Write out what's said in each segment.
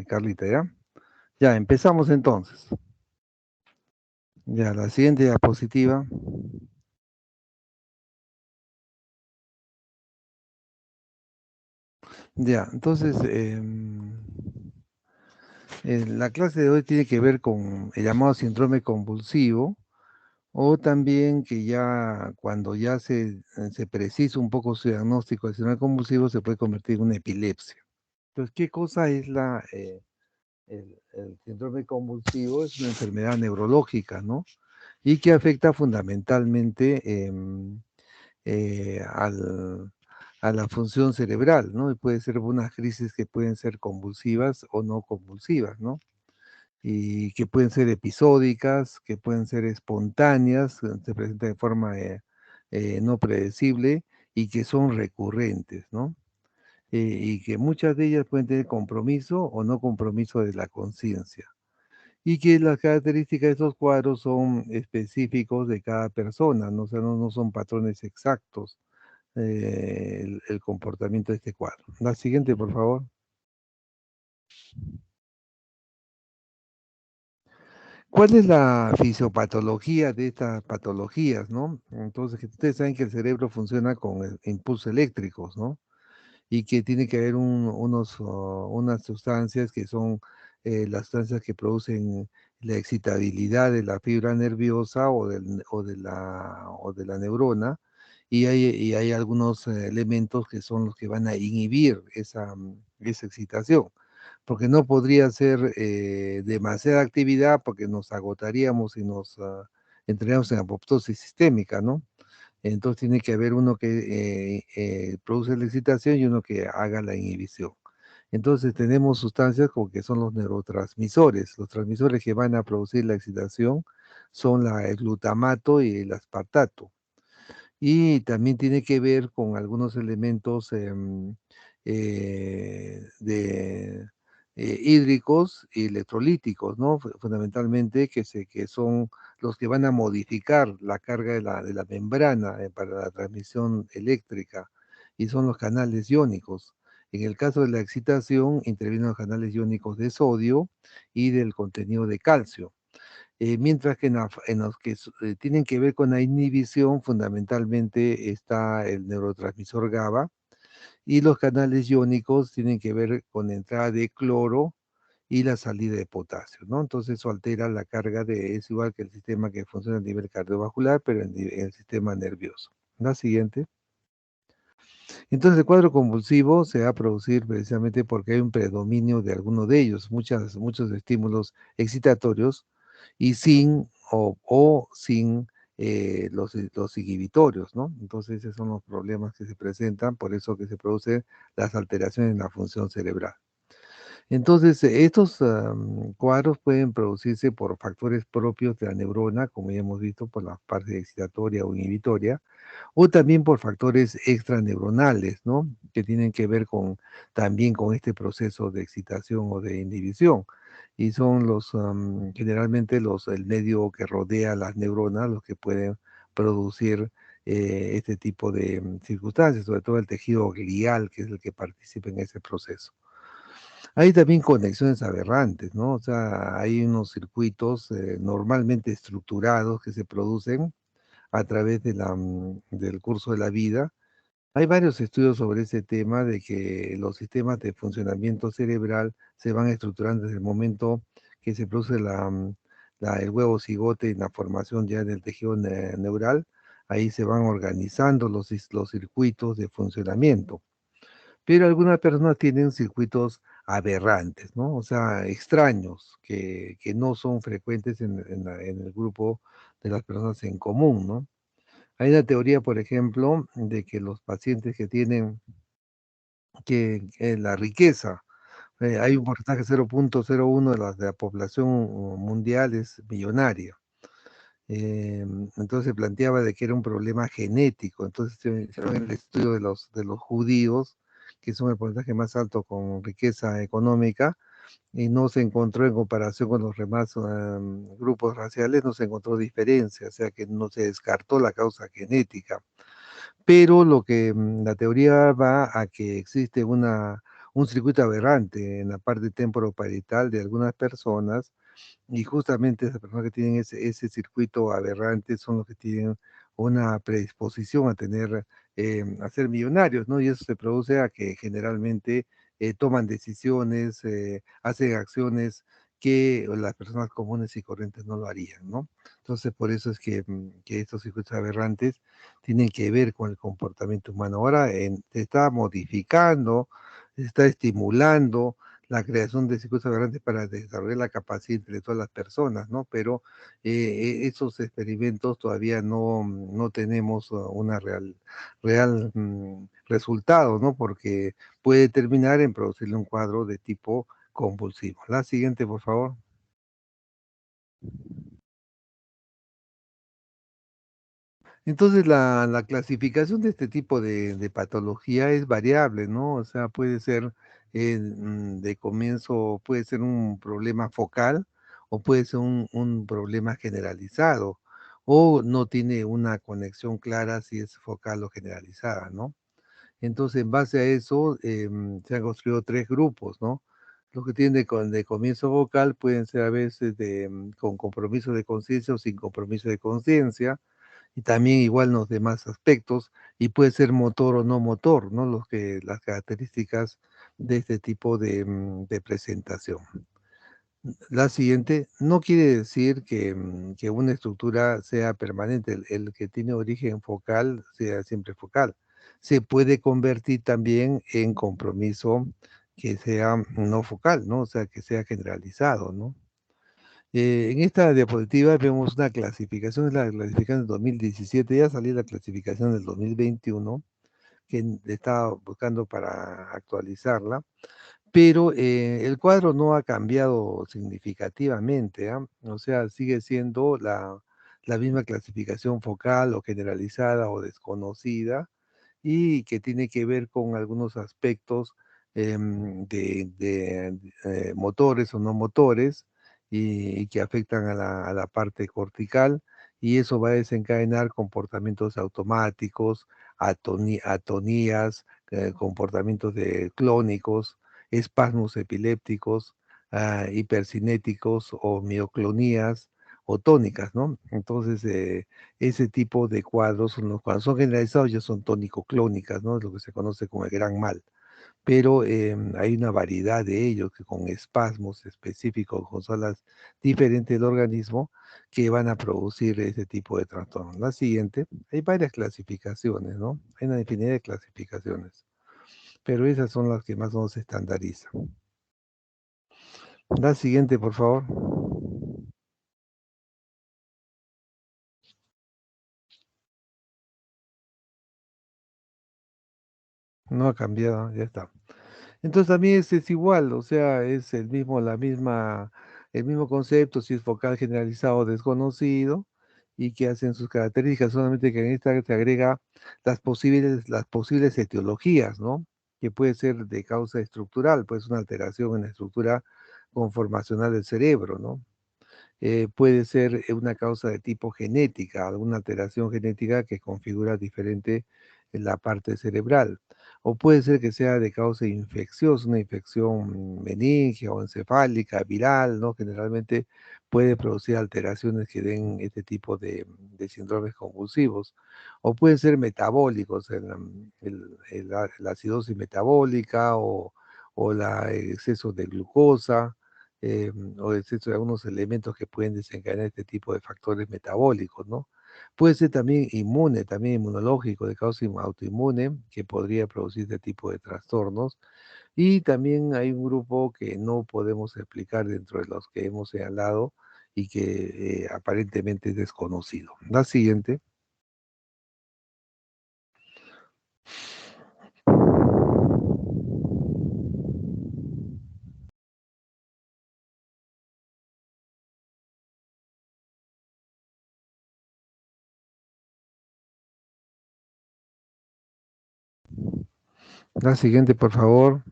Carlita, ¿ya? Ya, empezamos entonces. Ya, la siguiente diapositiva. Ya, entonces, la clase de hoy tiene que ver con el llamado síndrome convulsivo, o también que ya cuando ya se precisa un poco su diagnóstico de síndrome convulsivo, se puede convertir en una epilepsia. Entonces, ¿qué cosa es el síndrome convulsivo? Es una enfermedad neurológica, ¿no? Y que afecta fundamentalmente a la función cerebral, ¿no? Y puede ser unas crisis que pueden ser convulsivas o no convulsivas, ¿no? Y que pueden ser episódicas, que pueden ser espontáneas, se presentan de forma no predecible y que son recurrentes, ¿no? Y que muchas de ellas pueden tener compromiso o no compromiso de la conciencia. Y que las características de estos cuadros son específicos de cada persona, ¿no? O sea, no son patrones exactos el comportamiento de este cuadro. La siguiente, por favor. ¿Cuál es la fisiopatología de estas patologías, no? Entonces, que ustedes saben que el cerebro funciona con impulsos eléctricos, ¿no? Y que tiene que haber unas sustancias que son las sustancias que producen la excitabilidad de la fibra nerviosa o de la neurona, y hay algunos elementos que son los que van a inhibir esa excitación, porque no podría ser demasiada actividad porque nos agotaríamos y nos entraríamos en apoptosis sistémica, ¿no? Entonces tiene que haber uno que produce la excitación y uno que haga la inhibición. Entonces tenemos sustancias como que son los neurotransmisores. Los transmisores que van a producir la excitación son el glutamato y el aspartato. Y también tiene que ver con algunos elementos hídricos y electrolíticos, ¿no? Fundamentalmente que son los que van a modificar la carga de la membrana para la transmisión eléctrica, y son los canales iónicos. En el caso de la excitación, intervienen los canales iónicos de sodio y del contenido de calcio. Mientras que en los que tienen que ver con la inhibición, fundamentalmente está el neurotransmisor GABA, y los canales iónicos tienen que ver con la entrada de cloro y la salida de potasio, ¿no? Entonces eso altera la carga es igual que el sistema que funciona a nivel cardiovascular, pero en el sistema nervioso. La siguiente. Entonces el cuadro convulsivo se va a producir precisamente porque hay un predominio de alguno de ellos, muchos estímulos excitatorios, y sin los inhibitorios, ¿no? Entonces esos son los problemas que se presentan, por eso que se producen las alteraciones en la función cerebral. Entonces, estos cuadros pueden producirse por factores propios de la neurona, como ya hemos visto, por la parte excitatoria o inhibitoria, o también por factores extraneuronales, ¿no? Que tienen que ver también con este proceso de excitación o de inhibición. Y son generalmente el medio que rodea las neuronas los que pueden producir este tipo de circunstancias, sobre todo el tejido glial, que es el que participa en ese proceso. Hay también conexiones aberrantes, ¿no? O sea, hay unos circuitos normalmente estructurados que se producen a través del curso de la vida. Hay varios estudios sobre ese tema de que los sistemas de funcionamiento cerebral se van estructurando desde el momento que se produce el huevo cigote y la formación ya del tejido neural. Ahí se van organizando los circuitos de funcionamiento. Pero algunas personas tienen circuitos aberrantes, ¿no? O sea, extraños, que no son frecuentes en el grupo de las personas en común, ¿no? Hay una teoría, por ejemplo, de que los pacientes que tienen que la riqueza, hay un porcentaje 0,01 de la población mundial es millonaria. Entonces se planteaba de que era un problema genético. Entonces se hicieron el estudio de los judíos, que son el porcentaje más alto con riqueza económica, y no se encontró en comparación con los demás grupos raciales, no se encontró diferencia, o sea que no se descartó la causa genética. Pero la teoría va a que existe un circuito aberrante en la parte temporoparietal de algunas personas y justamente esas personas que tienen ese circuito aberrante son los que tienen una predisposición a tener, a ser millonarios, ¿no? Y eso se produce a que generalmente toman decisiones, hacen acciones que las personas comunes y corrientes no lo harían, ¿no? Entonces, por eso es que estos circuitos aberrantes tienen que ver con el comportamiento humano. Ahora se está modificando, se está estimulando la creación de circuitos aberrantes para desarrollar la capacidad intelectual de las personas, ¿no? Pero esos experimentos todavía no tenemos una real resultado, ¿no? Porque puede terminar en producirle un cuadro de tipo convulsivo. La siguiente, por favor. Entonces, la clasificación de este tipo de patología es variable, ¿no? O sea, puede ser, de comienzo, puede ser un problema focal o puede ser un problema generalizado, o no tiene una conexión clara si es focal o generalizada, ¿no? Entonces, en base a eso, se han construido 3 grupos, ¿no? Los que tienen de comienzo focal pueden ser a veces con compromiso de conciencia o sin compromiso de conciencia, y también igual en los demás aspectos, y puede ser motor o no motor, ¿no? Las características de este tipo de presentación. La siguiente, no quiere decir que una estructura sea permanente, el que tiene origen focal sea siempre focal. Se puede convertir también en compromiso que sea no focal, ¿no? O sea, que sea generalizado, ¿no? En esta diapositiva vemos una clasificación, es la clasificación del 2017, ya salió la clasificación del 2021, que estaba buscando para actualizarla, pero el cuadro no ha cambiado significativamente, ¿ah? O sea, sigue siendo la misma clasificación focal o generalizada o desconocida, y que tiene que ver con algunos aspectos motores o no motores y que afectan a la parte cortical, y eso va a desencadenar comportamientos automáticos, atonías, comportamientos clónicos, espasmos epilépticos, hipercinéticos o mioclonías o tónicas, ¿no? Entonces, ese tipo de cuadros, cuando son generalizados, ya son tónico-clónicas, ¿no? Es lo que se conoce como el gran mal. Pero hay una variedad de ellos que con espasmos específicos, con zonas diferentes del organismo, que van a producir ese tipo de trastornos. La siguiente, hay varias clasificaciones, ¿no? Hay una infinidad de clasificaciones, pero esas son las que más o menos se estandarizan. La siguiente, por favor. No ha cambiado, ya está. Entonces también es igual, o sea, es el mismo concepto, si es focal generalizado o desconocido, y que hacen sus características, solamente que en esta se agrega las posibles etiologías, ¿no? Que puede ser de causa estructural, pues una alteración en la estructura conformacional del cerebro, ¿no? Puede ser una causa de tipo genética, alguna alteración genética que configura diferente en la parte cerebral. O puede ser que sea de causa infecciosa, una infección meningia o encefálica, viral, ¿no? Generalmente puede producir alteraciones que den este tipo de síndromes convulsivos. O pueden ser metabólicos, la acidosis metabólica o el exceso de glucosa, o exceso de algunos elementos que pueden desencadenar este tipo de factores metabólicos, ¿no? Puede ser también inmune, también inmunológico, de causa autoinmune, que podría producir este tipo de trastornos. Y también hay un grupo que no podemos explicar dentro de los que hemos señalado y que aparentemente es desconocido. La siguiente. La siguiente, por favor.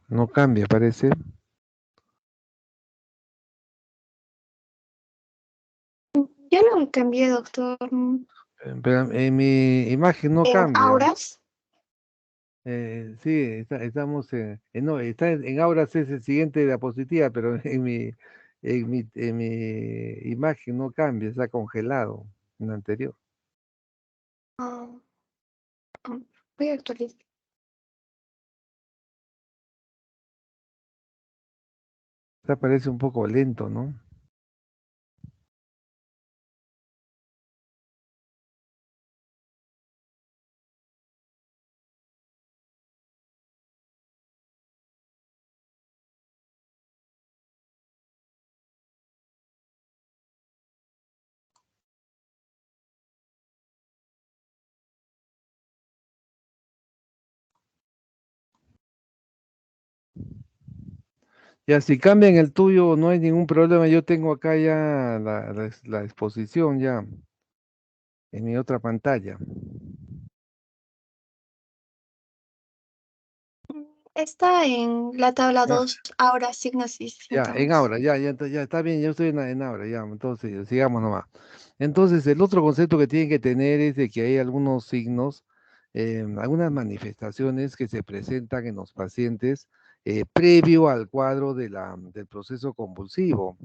No cambia, parece. Ya lo cambié, doctor. Pero en mi imagen no En cambia. auras. Sí, estamos no, está en Auras es el siguiente diapositiva, pero en mi imagen no cambia, está congelado en la anterior. Ah, ah, voy a actualizar. Esta parece un poco lento, ¿no? Ya, si cambian el tuyo, no hay ningún problema. Yo tengo acá ya la exposición ya en mi otra pantalla. Está en la tabla Ya, 2 ahora signos y ya, en síntomas. Aura, ya está bien, yo estoy en Aura, ya, entonces sigamos nomás. Entonces, el otro concepto que tienen que tener es de que hay algunos signos, algunas manifestaciones que se presentan en los pacientes previo al cuadro del proceso convulsivo.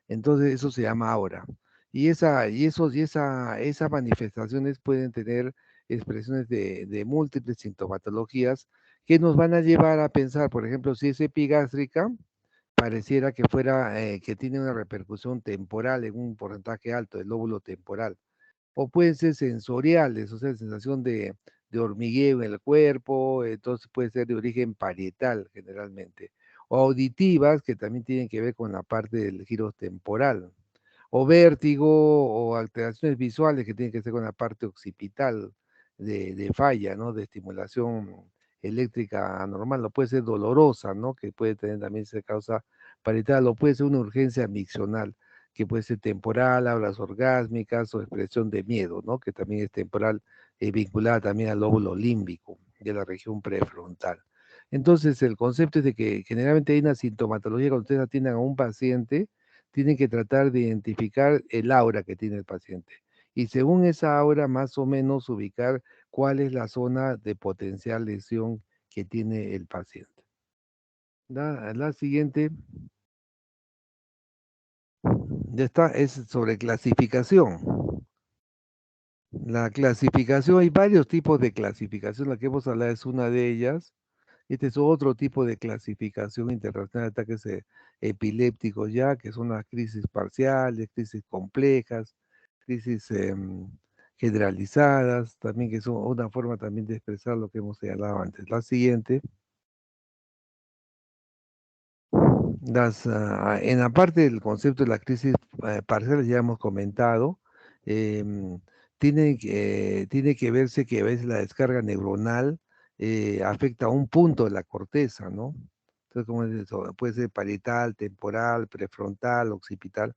Entonces, eso se llama aura. Esas manifestaciones pueden tener expresiones de múltiples sintomatologías que nos van a llevar a pensar, por ejemplo, si es epigástrica, pareciera que fuera, que tiene una repercusión temporal en un porcentaje alto del lóbulo temporal. O pueden ser sensoriales, o sea, sensación de hormigueo en el cuerpo, entonces puede ser de origen parietal generalmente. O auditivas, que también tienen que ver con la parte del giro temporal. O vértigo o alteraciones visuales que tienen que ver con la parte occipital de falla, ¿no? De estimulación eléctrica anormal, o puede ser dolorosa, ¿no? Que puede tener también esa causa parietal, o puede ser una urgencia miccional, que puede ser temporal, hablas orgásmicas o expresión de miedo, ¿no? Que también es temporal, vinculada también al lóbulo límbico de la región prefrontal. Entonces, el concepto es de que generalmente hay una sintomatología cuando ustedes atienden a un paciente, tienen que tratar de identificar el aura que tiene el paciente. Y según esa aura, más o menos ubicar cuál es la zona de potencial lesión que tiene el paciente. La siguiente, ya está, es sobre clasificación. La clasificación, hay varios tipos de clasificación, la que hemos hablado es una de ellas. Este es otro tipo de clasificación internacional de ataques epilépticos ya, que son las crisis parciales, crisis complejas, crisis generalizadas, también que es una forma también de expresar lo que hemos señalado antes. La siguiente. En la parte del concepto de la crisis parcial ya hemos comentado, em, tiene que verse que a veces la descarga neuronal afecta a un punto de la corteza, ¿no? Entonces, como es eso? Puede ser parietal, temporal, prefrontal, occipital.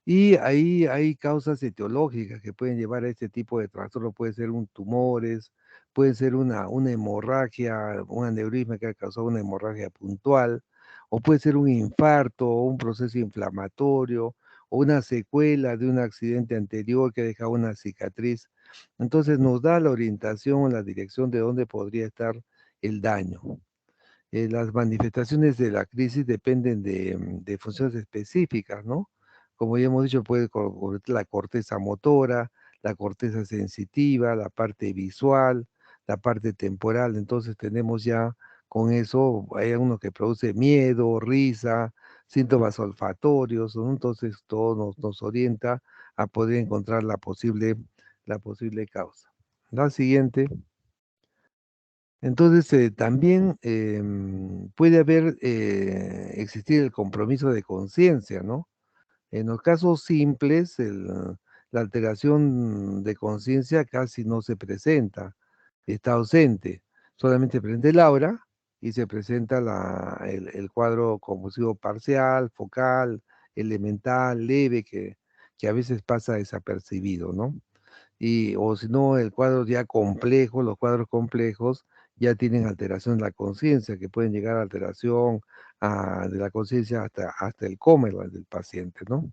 Y ahí hay causas etiológicas que pueden llevar a este tipo de trastorno. Puede ser un tumores, puede ser una hemorragia, un aneurisma que ha causado una hemorragia puntual, o puede ser un infarto, o un proceso inflamatorio, o una secuela de un accidente anterior que ha dejado una cicatriz. Entonces nos da la orientación, la dirección de dónde podría estar el daño. Las manifestaciones de la crisis dependen de funciones específicas, ¿no? Como ya hemos dicho, puede cubrir la corteza motora, la corteza sensitiva, la parte visual, la parte temporal. Entonces tenemos ya con eso, hay uno que produce miedo, risa, síntomas olfatorios, ¿no? Entonces todo nos orienta a poder encontrar la posible causa. La siguiente. Entonces, también puede existir el compromiso de conciencia, ¿no? En los casos simples, la alteración de conciencia casi no se presenta, está ausente, solamente prende el aura y se presenta el cuadro convulsivo parcial, focal, elemental, leve, que a veces pasa desapercibido, ¿no? O si no, el cuadro ya complejo, los cuadros complejos ya tienen alteración de la conciencia, que pueden llegar a alteración de la conciencia hasta el coma del paciente, ¿no?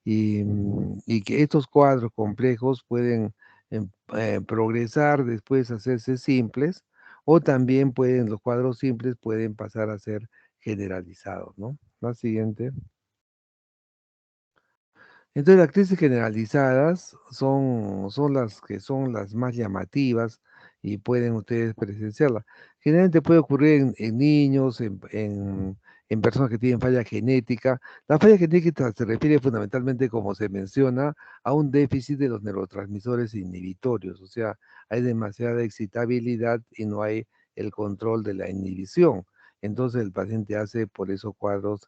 y que estos cuadros complejos pueden progresar, después hacerse simples, o también pueden, los cuadros simples pueden pasar a ser generalizados, ¿no? La siguiente. Entonces, las crisis generalizadas son las que son las más llamativas y pueden ustedes presenciarlas. Generalmente puede ocurrir en niños, en personas que tienen falla genética. La falla genética se refiere fundamentalmente, como se menciona, a un déficit de los neurotransmisores inhibitorios. O sea, hay demasiada excitabilidad y no hay el control de la inhibición. Entonces, el paciente hace por esos cuadros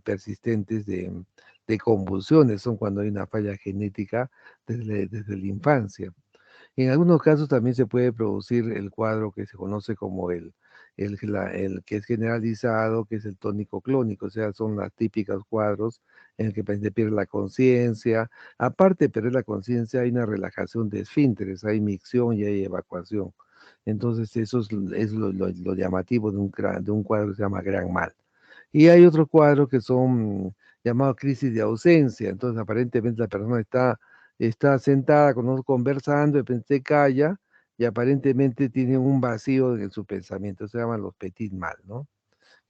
persistentes de convulsiones, son cuando hay una falla genética desde la infancia. En algunos casos también se puede producir el cuadro que se conoce como el que es generalizado, que es el tónico clónico, o sea, son los típicos cuadros en el que el paciente pierde la conciencia. Aparte de perder la conciencia, hay una relajación de esfínteres, hay micción y hay evacuación. Entonces, eso es lo llamativo de un cuadro que se llama gran mal. Y hay otros cuadros que son llamados crisis de ausencia. Entonces, aparentemente la persona está sentada con nosotros conversando, de repente se calla y aparentemente tiene un vacío en su pensamiento. Se llaman los petit mal, ¿no?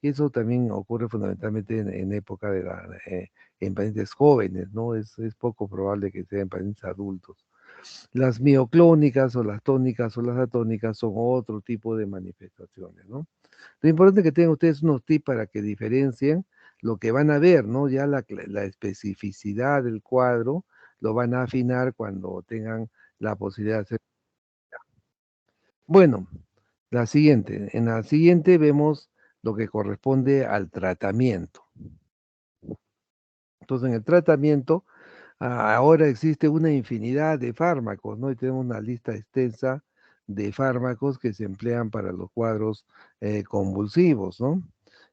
Y eso también ocurre fundamentalmente en época en pacientes jóvenes, ¿no? Es poco probable que sea en pacientes adultos. Las mioclónicas o las tónicas o las atónicas son otro tipo de manifestaciones, ¿no? Lo importante es que tengan ustedes unos tips para que diferencien lo que van a ver, ¿no? Ya la especificidad del cuadro lo van a afinar cuando tengan la posibilidad de hacer. Bueno, en la siguiente vemos lo que corresponde al tratamiento. Entonces, en el tratamiento, ahora existe una infinidad de fármacos, ¿no? Y tenemos una lista extensa de fármacos que se emplean para los cuadros convulsivos, ¿no?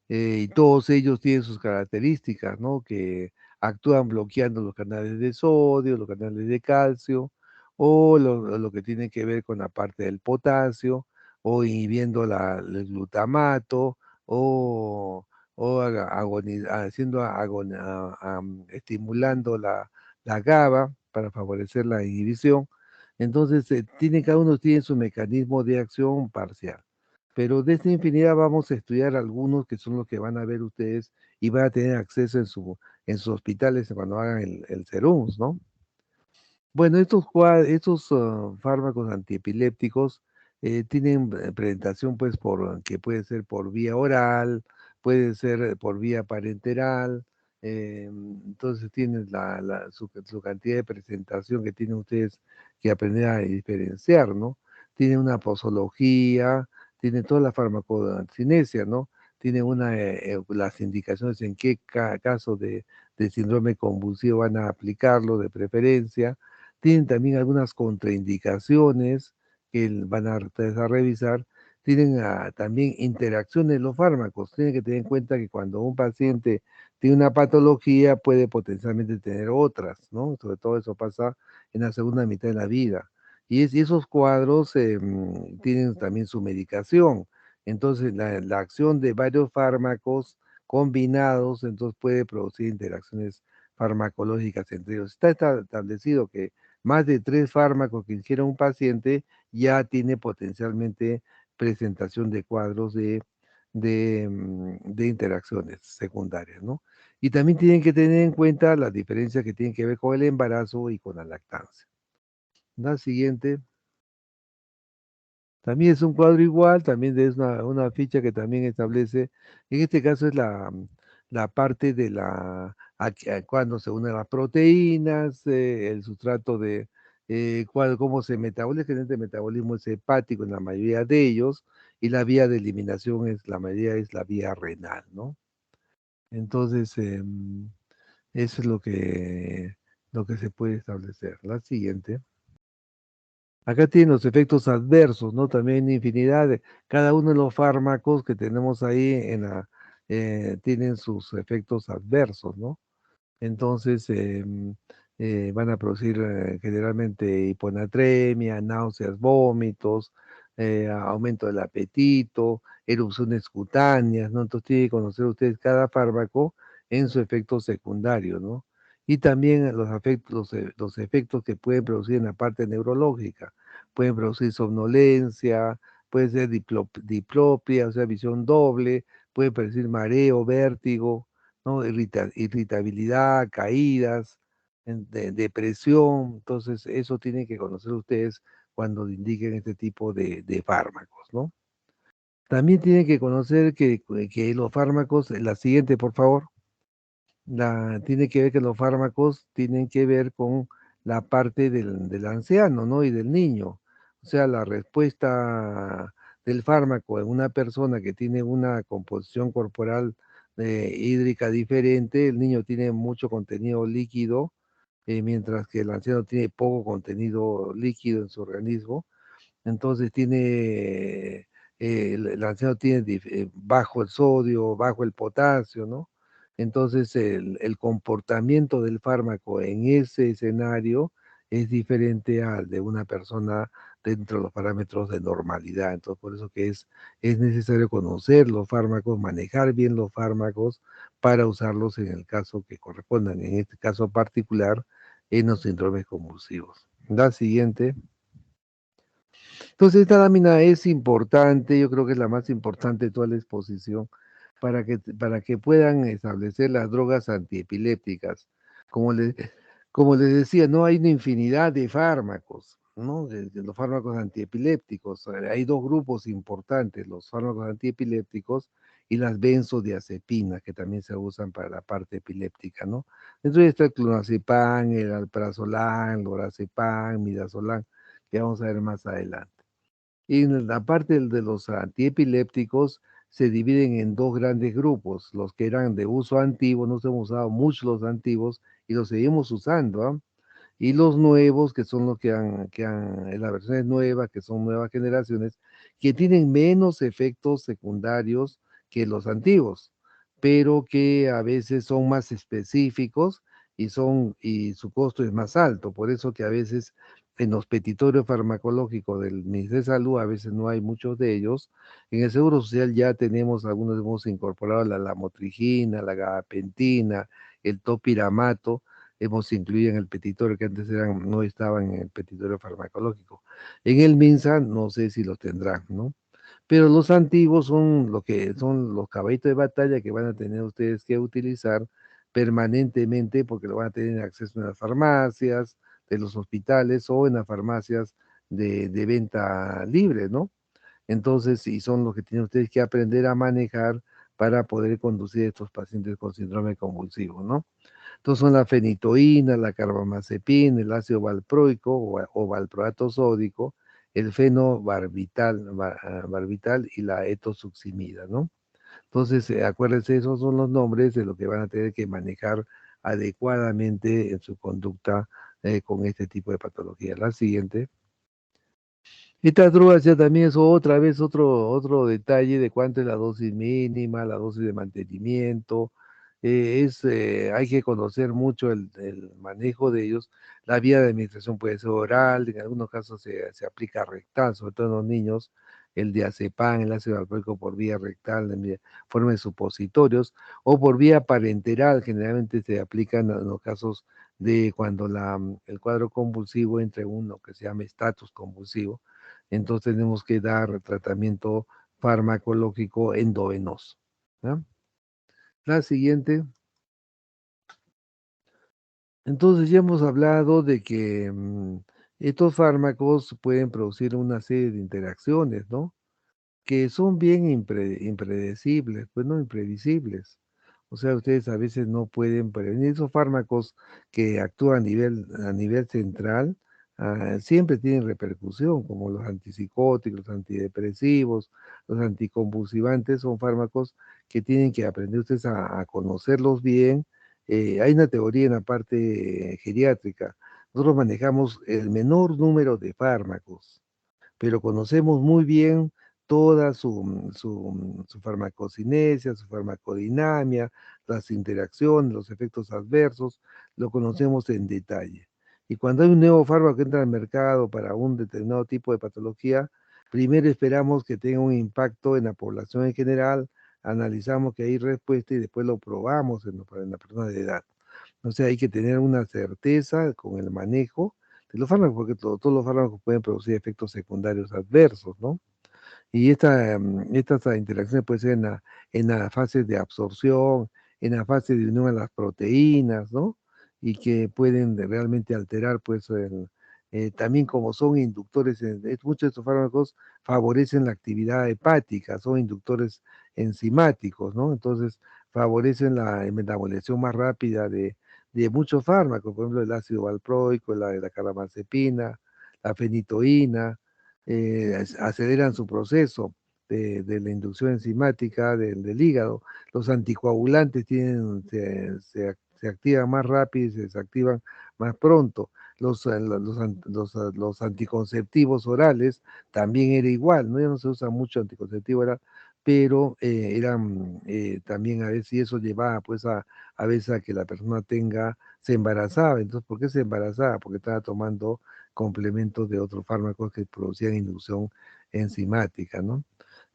Y todos ellos tienen sus características, ¿no? Que actúan bloqueando los canales de sodio, los canales de calcio, o lo que tiene que ver con la parte del potasio, o inhibiendo el glutamato, o, estimulando la GABA para favorecer la inhibición. Entonces, cada uno tiene su mecanismo de acción parcial. Pero de esta infinidad vamos a estudiar algunos que son los que van a ver ustedes y van a tener acceso en sus hospitales cuando hagan el SERUMS, ¿no? Bueno, estos fármacos antiepilépticos tienen presentación, pues, que puede ser por vía oral, puede ser por vía parenteral, entonces tienen su cantidad de presentación que tienen ustedes que aprender a diferenciar, ¿no? Tiene una posología, tiene toda la farmacocinesia, ¿no? Tiene las indicaciones en qué caso de síndrome convulsivo van a aplicarlo de preferencia, tienen también algunas contraindicaciones que van a ustedes a revisar. Tienen también interacciones de los fármacos. Tienen que tener en cuenta que cuando un paciente tiene una patología, puede potencialmente tener otras, ¿no? Sobre todo eso pasa en la segunda mitad de la vida. Y esos cuadros tienen también su medicación. Entonces, la acción de varios fármacos combinados, entonces puede producir interacciones farmacológicas entre ellos. Está establecido que más de 3 fármacos que ingiera un paciente ya tiene potencialmente presentación de cuadros de interacciones secundarias, ¿no? Y también tienen que tener en cuenta las diferencias que tienen que ver con el embarazo y con la lactancia. La siguiente. También es un cuadro igual, también es una ficha que también establece, en este caso es la parte de cuando se unen las proteínas, el sustrato cómo se metaboliza, generalmente el metabolismo es hepático en la mayoría de ellos, y la vía de eliminación la mayoría es la vía renal, ¿no? Entonces, eso es lo que se puede establecer. La siguiente. Acá tienen los efectos adversos, ¿no? También infinidad cada uno de los fármacos que tenemos ahí tienen sus efectos adversos, ¿no? Entonces, van a producir generalmente hiponatremia, náuseas, vómitos, aumento del apetito, erupciones cutáneas, ¿no? Entonces, tienen que conocer ustedes cada fármaco en su efecto secundario, ¿no? y también los efectos que pueden producir en la parte neurológica. Pueden producir somnolencia, puede ser diplopia, o sea, visión doble, puede producir mareo, vértigo, ¿no? Irritabilidad, caídas, depresión. Entonces, eso tienen que conocer ustedes cuando indiquen este tipo de fármacos, ¿no? También tienen que conocer que los fármacos, la siguiente, por favor. Tiene que ver que los fármacos tienen que ver con la parte del anciano, ¿no? Y del niño. O sea, la respuesta del fármaco en una persona que tiene una composición corporal hídrica diferente, el niño tiene mucho contenido líquido, mientras que el anciano tiene poco contenido líquido en su organismo. Entonces el anciano tiene bajo el sodio, bajo el potasio, ¿no? Entonces el comportamiento del fármaco en ese escenario es diferente al de una persona dentro de los parámetros de normalidad. Entonces por eso que es necesario conocer los fármacos, manejar bien los fármacos para usarlos en el caso que correspondan, en este caso particular, en los síndromes convulsivos. La siguiente. Entonces, esta lámina es importante, yo creo que es la más importante de toda la exposición, para que puedan establecer las drogas antiepilépticas. Como les, como les decía, no hay una infinidad de fármacos, ¿no? De los fármacos antiepilépticos. Hay dos grupos importantes, los fármacos antiepilépticos y las benzodiazepinas, que también se usan para la parte epiléptica, ¿no? Entonces está el clonazepam, el alprazolam, lorazepam, midazolam, que vamos a ver más adelante. Y en la parte de los antiepilépticos se dividen en dos grandes grupos, los que eran de uso antiguo, nos hemos usado mucho los antiguos y los seguimos usando, ¿ah? Y los nuevos, que son los en las versiones nuevas, que son nuevas generaciones, que tienen menos efectos secundarios que los antiguos, pero que a veces son más específicos y su costo es más alto. Por eso que a veces en los petitorios farmacológicos del Ministerio de Salud, a veces no hay muchos de ellos. En el Seguro Social ya tenemos, algunos hemos incorporado la lamotrigina, la gabapentina, el topiramato, hemos incluido en el petitorio que antes no estaban en el petitorio farmacológico. En el MINSA no sé si lo tendrán, ¿no? Pero los antiguos son lo que son los caballitos de batalla que van a tener ustedes que utilizar permanentemente porque lo van a tener acceso en las farmacias, de los hospitales o en las farmacias de venta libre, ¿no? Entonces, y son los que tienen ustedes que aprender a manejar para poder conducir a estos pacientes con síndrome convulsivo, ¿no? Entonces son la fenitoína, la carbamazepina, el ácido valproico o valproato sódico, el barbital y la etosuximida, ¿no? Entonces, acuérdense, esos son los nombres de lo que van a tener que manejar adecuadamente en su conducta con este tipo de patología. La siguiente. Estas drogas ya también es otra vez otro detalle de cuánto es la dosis mínima, la dosis de mantenimiento. Hay que conocer mucho el manejo de ellos. La vía de administración puede ser oral, en algunos casos se aplica rectal, sobre todo en los niños, el diazepam, el ácido valproico por vía rectal, en forma de supositorios, o por vía parenteral, generalmente se aplican en los casos de cuando el cuadro convulsivo entra en uno que se llama estatus convulsivo, entonces tenemos que dar tratamiento farmacológico endovenoso, ¿ya? La siguiente. Entonces ya hemos hablado de que estos fármacos pueden producir una serie de interacciones, ¿no? Que son bien impredecibles, pues no imprevisibles. O sea, ustedes a veces no pueden prevenir esos fármacos que actúan a nivel central, siempre tienen repercusión, como los antipsicóticos, los antidepresivos, los anticonvulsivantes, son fármacos que tienen que aprender ustedes a conocerlos bien. Hay una teoría en la parte geriátrica. Nosotros manejamos el menor número de fármacos, pero conocemos muy bien toda su farmacocinesia, su farmacodinamia, las interacciones, los efectos adversos, lo conocemos en detalle. Y cuando hay un nuevo fármaco que entra al mercado para un determinado tipo de patología, primero esperamos que tenga un impacto en la población en general, analizamos que hay respuesta y después lo probamos en la persona de edad. O sea, hay que tener una certeza con el manejo de los fármacos, porque todos los fármacos pueden producir efectos secundarios adversos, ¿no? Y estas interacciones pueden ser en la fase de absorción, en la fase de unión a las proteínas, ¿no? Y que pueden realmente alterar, pues, también como son inductores, muchos de estos fármacos favorecen la actividad hepática, son inductores enzimáticos, ¿no? Entonces, favorecen la metabolización más rápida de muchos fármacos, por ejemplo, el ácido valproico, la carbamazepina, la fenitoína, aceleran su proceso de la inducción enzimática del hígado. Los anticoagulantes se activan más rápido y se desactivan más pronto. Los anticonceptivos orales también era igual, ¿no? Ya no se usa mucho anticonceptivo oral, pero eran también a veces, y eso llevaba pues a veces a que la persona se embarazaba. Entonces, ¿por qué se embarazaba? Porque estaba tomando complementos de otros fármacos que producían inducción enzimática, ¿no?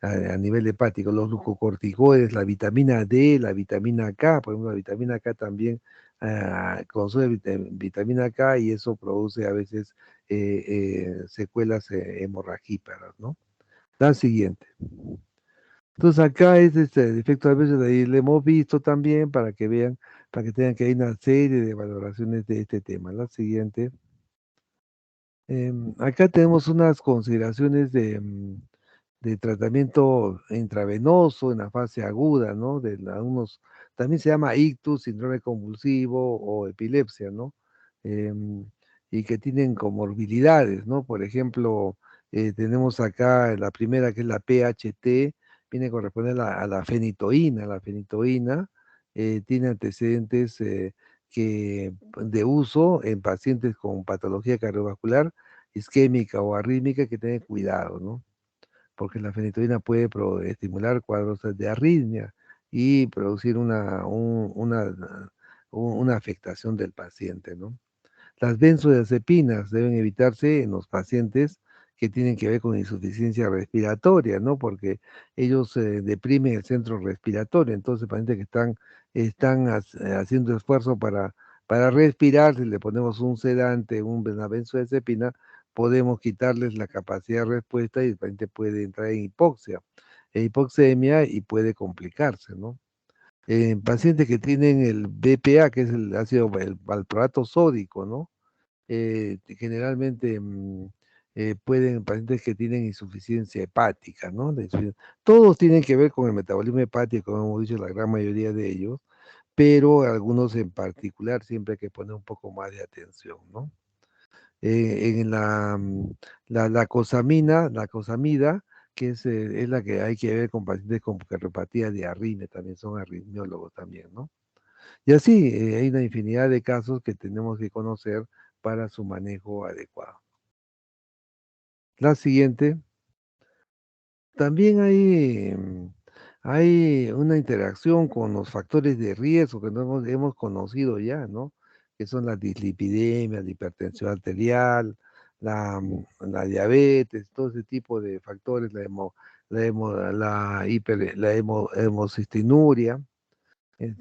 A nivel hepático, los glucocorticoides, la vitamina D, la vitamina K, por ejemplo, la vitamina K también consume vitamina K y eso produce a veces secuelas hemorragíparas, ¿no? La siguiente. Entonces acá es este efecto a veces ahí le hemos visto también para que vean, para que tengan que hay una serie de valoraciones de este tema. La siguiente. Acá tenemos unas consideraciones de tratamiento intravenoso en la fase aguda, ¿no? También se llama ictus, síndrome convulsivo o epilepsia, ¿no? Em, y que tienen comorbilidades, ¿no? Por ejemplo, tenemos acá la primera que es la PHT, viene a corresponder a la fenitoína. La fenitoína tiene antecedentes de uso en pacientes con patología cardiovascular, isquémica o arrítmica, que tener cuidado, ¿no? Porque la fenitoína puede estimular cuadros de arritmia y producir una afectación del paciente, ¿no? Las benzodiazepinas deben evitarse en los pacientes que tienen que ver con insuficiencia respiratoria, ¿no? Porque ellos deprimen el centro respiratorio. Entonces, pacientes que haciendo esfuerzo para respirar, si le ponemos un sedante, una benzodiazepina, podemos quitarles la capacidad de respuesta y el paciente puede entrar en hipoxemia y puede complicarse, ¿no? En pacientes que tienen el BPA, que es el ácido, el valproato sódico, ¿no? Generalmente pacientes que tienen insuficiencia hepática, ¿no? Todos tienen que ver con el metabolismo hepático, como hemos dicho, la gran mayoría de ellos, pero algunos en particular siempre hay que poner un poco más de atención, ¿no? En la cosamida, que es la que hay que ver con pacientes con cardiopatía de arritmia, también son arritmiólogos también, ¿no? Y así hay una infinidad de casos que tenemos que conocer para su manejo adecuado. La siguiente, también hay una interacción con los factores de riesgo que no hemos conocido ya, ¿no? Que son la dislipidemia, la hipertensión arterial, la diabetes, todo ese tipo de factores, hemocistinuria,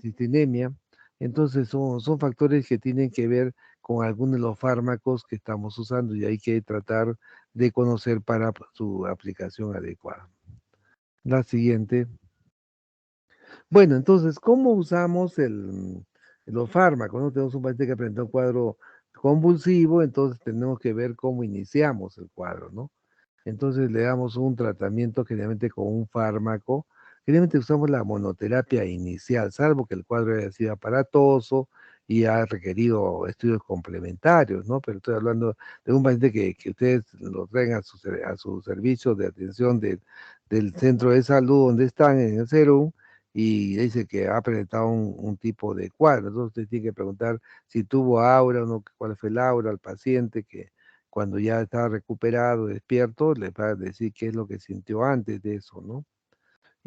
cistinemia. Entonces son factores que tienen que ver con algunos de los fármacos que estamos usando y hay que tratar de conocer para su aplicación adecuada. La siguiente. Bueno, entonces, ¿cómo usamos los fármacos? ¿No? Tenemos un paciente que presenta un cuadro convulsivo, entonces tenemos que ver cómo iniciamos el cuadro, ¿no? Entonces le damos un tratamiento generalmente con un fármaco. Generalmente usamos la monoterapia inicial, salvo que el cuadro haya sido aparatoso y ha requerido estudios complementarios, ¿no? Pero estoy hablando de un paciente que ustedes lo traen a su servicio de atención del centro de salud donde están en el CERUM y dice que ha presentado un tipo de cuadro. Entonces usted tiene que preguntar si tuvo aura o no, cuál fue el aura al paciente, que cuando ya está recuperado, despierto, le va a decir qué es lo que sintió antes de eso, ¿no?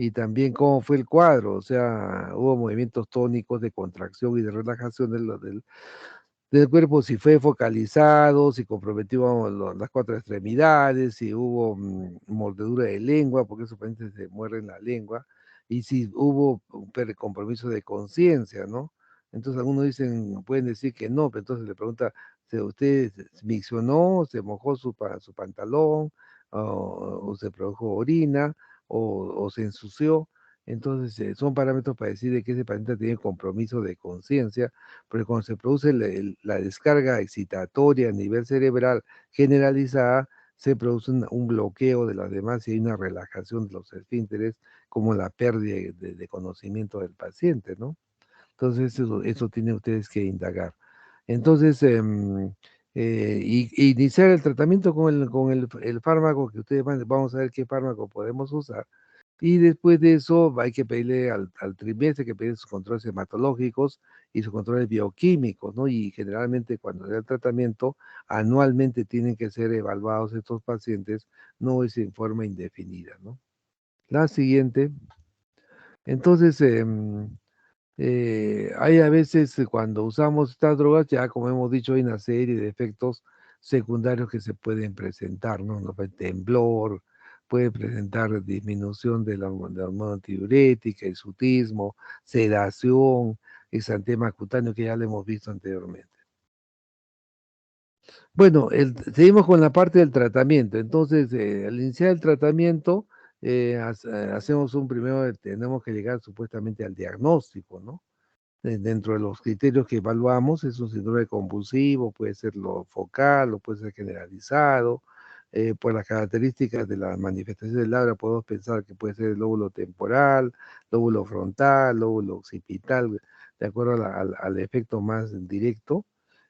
Y también cómo fue el cuadro, o sea, hubo movimientos tónicos de contracción y de relajación del cuerpo, si fue focalizado, si comprometió las cuatro extremidades, si hubo mordedura de lengua, porque esos pacientes se muerden la lengua, y si hubo un compromiso de conciencia, ¿no? Entonces algunos dicen, pueden decir que no, pero entonces le pregunta, ¿usted se miccionó, se mojó su pantalón, o se produjo orina, o se ensució? Entonces son parámetros para decir de que ese paciente tiene compromiso de conciencia, porque cuando se produce la descarga excitatoria a nivel cerebral generalizada, se produce un bloqueo de las demás y hay una relajación de los esfínteres, como la pérdida de conocimiento del paciente, ¿no? Entonces, eso tienen ustedes que indagar. Entonces, iniciar el tratamiento con el fármaco que ustedes vamos a ver qué fármaco podemos usar. Y después de eso hay que pedirle al trimestre que pedir sus controles hematológicos y sus controles bioquímicos, ¿no? Y generalmente cuando da el tratamiento, anualmente tienen que ser evaluados estos pacientes, no es en forma indefinida, ¿no? La siguiente. Entonces, hay a veces cuando usamos estas drogas, ya como hemos dicho, hay una serie de efectos secundarios que se pueden presentar, ¿no? No, pues, temblor, puede presentar disminución de la hormona antidiurética, hirsutismo, sedación, exantema cutáneo que ya lo hemos visto anteriormente. Bueno, seguimos con la parte del tratamiento. Entonces, al iniciar el tratamiento, hacemos primero, tenemos que llegar supuestamente al diagnóstico, ¿no? Dentro de los criterios que evaluamos, es un síndrome convulsivo, puede ser lo focal o puede ser generalizado. Por las características de la manifestación del labio, podemos pensar que puede ser el lóbulo temporal, lóbulo frontal, lóbulo occipital, de acuerdo al efecto más directo.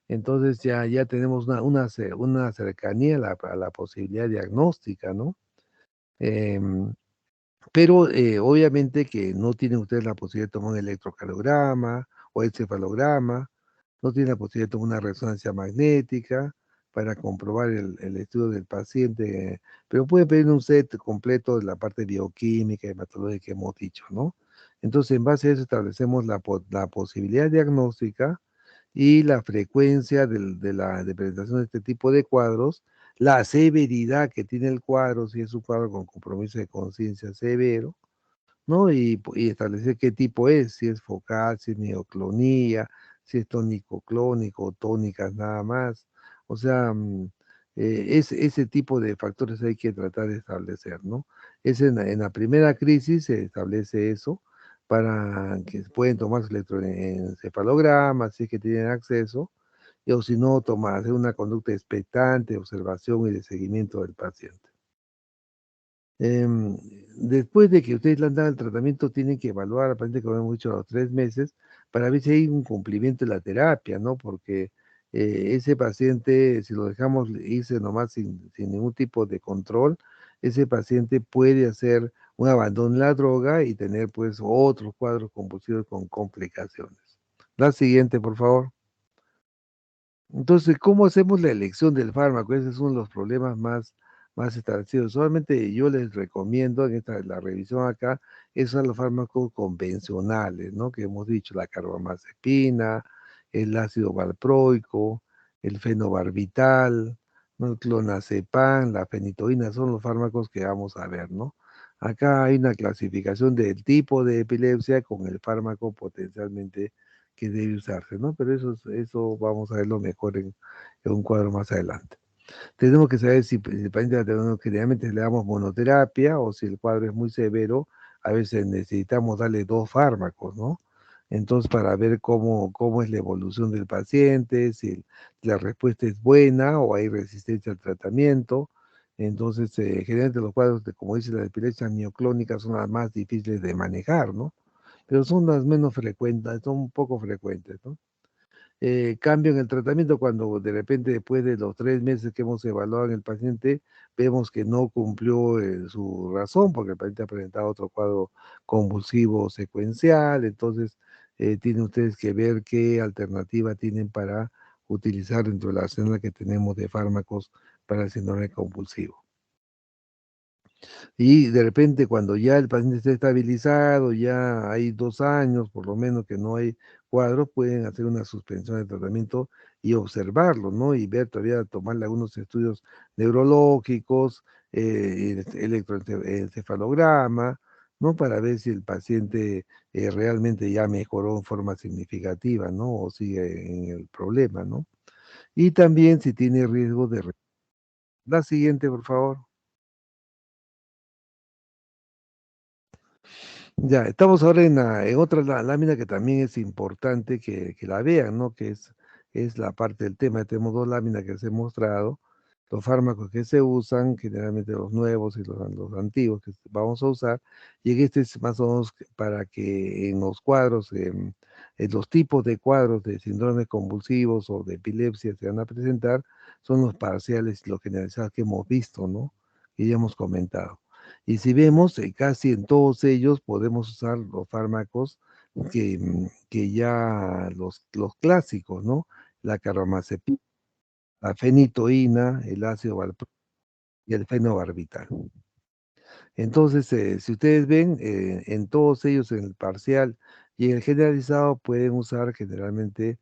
Entonces ya tenemos una cercanía a la posibilidad diagnóstica, ¿no? Em, pero obviamente que no tienen ustedes la posibilidad de tomar un electrocardiograma o encefalograma, no tienen la posibilidad de tomar una resonancia magnética para comprobar el estudio del paciente, pero pueden pedir un set completo de la parte bioquímica, hematológica que hemos dicho, ¿no? Entonces, en base a eso establecemos la posibilidad diagnóstica y la frecuencia de presentación de este tipo de cuadros, la severidad que tiene el cuadro, si es un cuadro con compromiso de conciencia severo, ¿no? Y establecer qué tipo es, si es focal, si es mioclonía, si es tónico clónico, tónicas nada más. O sea, ese tipo de factores hay que tratar de establecer, ¿no? Es en la primera crisis se establece eso para que pueden tomar su electroencefalograma, si es que tienen acceso, o si no, hacer una conducta expectante, observación y de seguimiento del paciente. Em, Después de que ustedes le han dado el tratamiento, tienen que evaluar, aparentemente, como hemos dicho, a los 3 meses, para ver si hay un cumplimiento de la terapia, ¿no? Porque ese paciente, si lo dejamos irse nomás sin ningún tipo de control, ese paciente puede hacer un abandono de la droga y tener pues otros cuadros convulsivos con complicaciones. La siguiente, por favor. Entonces, ¿cómo hacemos la elección del fármaco? Ese es uno de los problemas más establecidos. Solamente yo les recomiendo, la revisión acá, esos son los fármacos convencionales, ¿no? Que hemos dicho, la carbamazepina, el ácido valproico, el fenobarbital, ¿no? El clonazepam, la fenitoína, son los fármacos que vamos a ver, ¿no? Acá hay una clasificación del tipo de epilepsia con el fármaco potencialmente que debe usarse, ¿no? Pero eso vamos a verlo mejor en un cuadro más adelante. Tenemos que saber si el paciente generalmente le damos monoterapia o si el cuadro es muy severo, a veces necesitamos darle dos fármacos, ¿no? Entonces, para ver cómo es la evolución del paciente, si la respuesta es buena o hay resistencia al tratamiento. Entonces, generalmente los cuadros, como dice la epilepsia mioclónica, son las más difíciles de manejar, ¿no? Pero son las menos frecuentes, son un poco frecuentes, ¿no? Cambio en el tratamiento cuando de repente después de los 3 meses que hemos evaluado en el paciente, vemos que no cumplió su razón porque el paciente ha presentado otro cuadro convulsivo secuencial, entonces tienen ustedes que ver qué alternativa tienen para utilizar dentro de la arsenal que tenemos de fármacos para el síndrome convulsivo. Y de repente, cuando ya el paciente está estabilizado, ya hay 2 años, por lo menos que no hay cuadros, pueden hacer una suspensión de tratamiento y observarlo, ¿no? Y ver todavía, tomarle algunos estudios neurológicos, electroencefalograma, ¿no? Para ver si el paciente realmente ya mejoró en forma significativa, ¿no? O sigue en el problema, ¿no? Y también si tiene riesgo de... La siguiente, por favor. Ya, estamos ahora en otra lámina que también es importante que la vean, ¿no? Que es la parte del tema. Tenemos dos láminas que les he mostrado, los fármacos que se usan, generalmente los nuevos y los antiguos que vamos a usar, y en este es más o menos para que en los cuadros, en los tipos de cuadros de síndromes convulsivos o de epilepsia se van a presentar, son los parciales y los generalizados que hemos visto, ¿no? Que ya hemos comentado. Y si vemos, casi en todos ellos podemos usar los fármacos que ya los clásicos, ¿no? La carbamazepina, la fenitoína, el ácido valproico y el fenobarbital. Entonces, si ustedes ven, en todos ellos, en el parcial y en el generalizado, pueden usar generalmente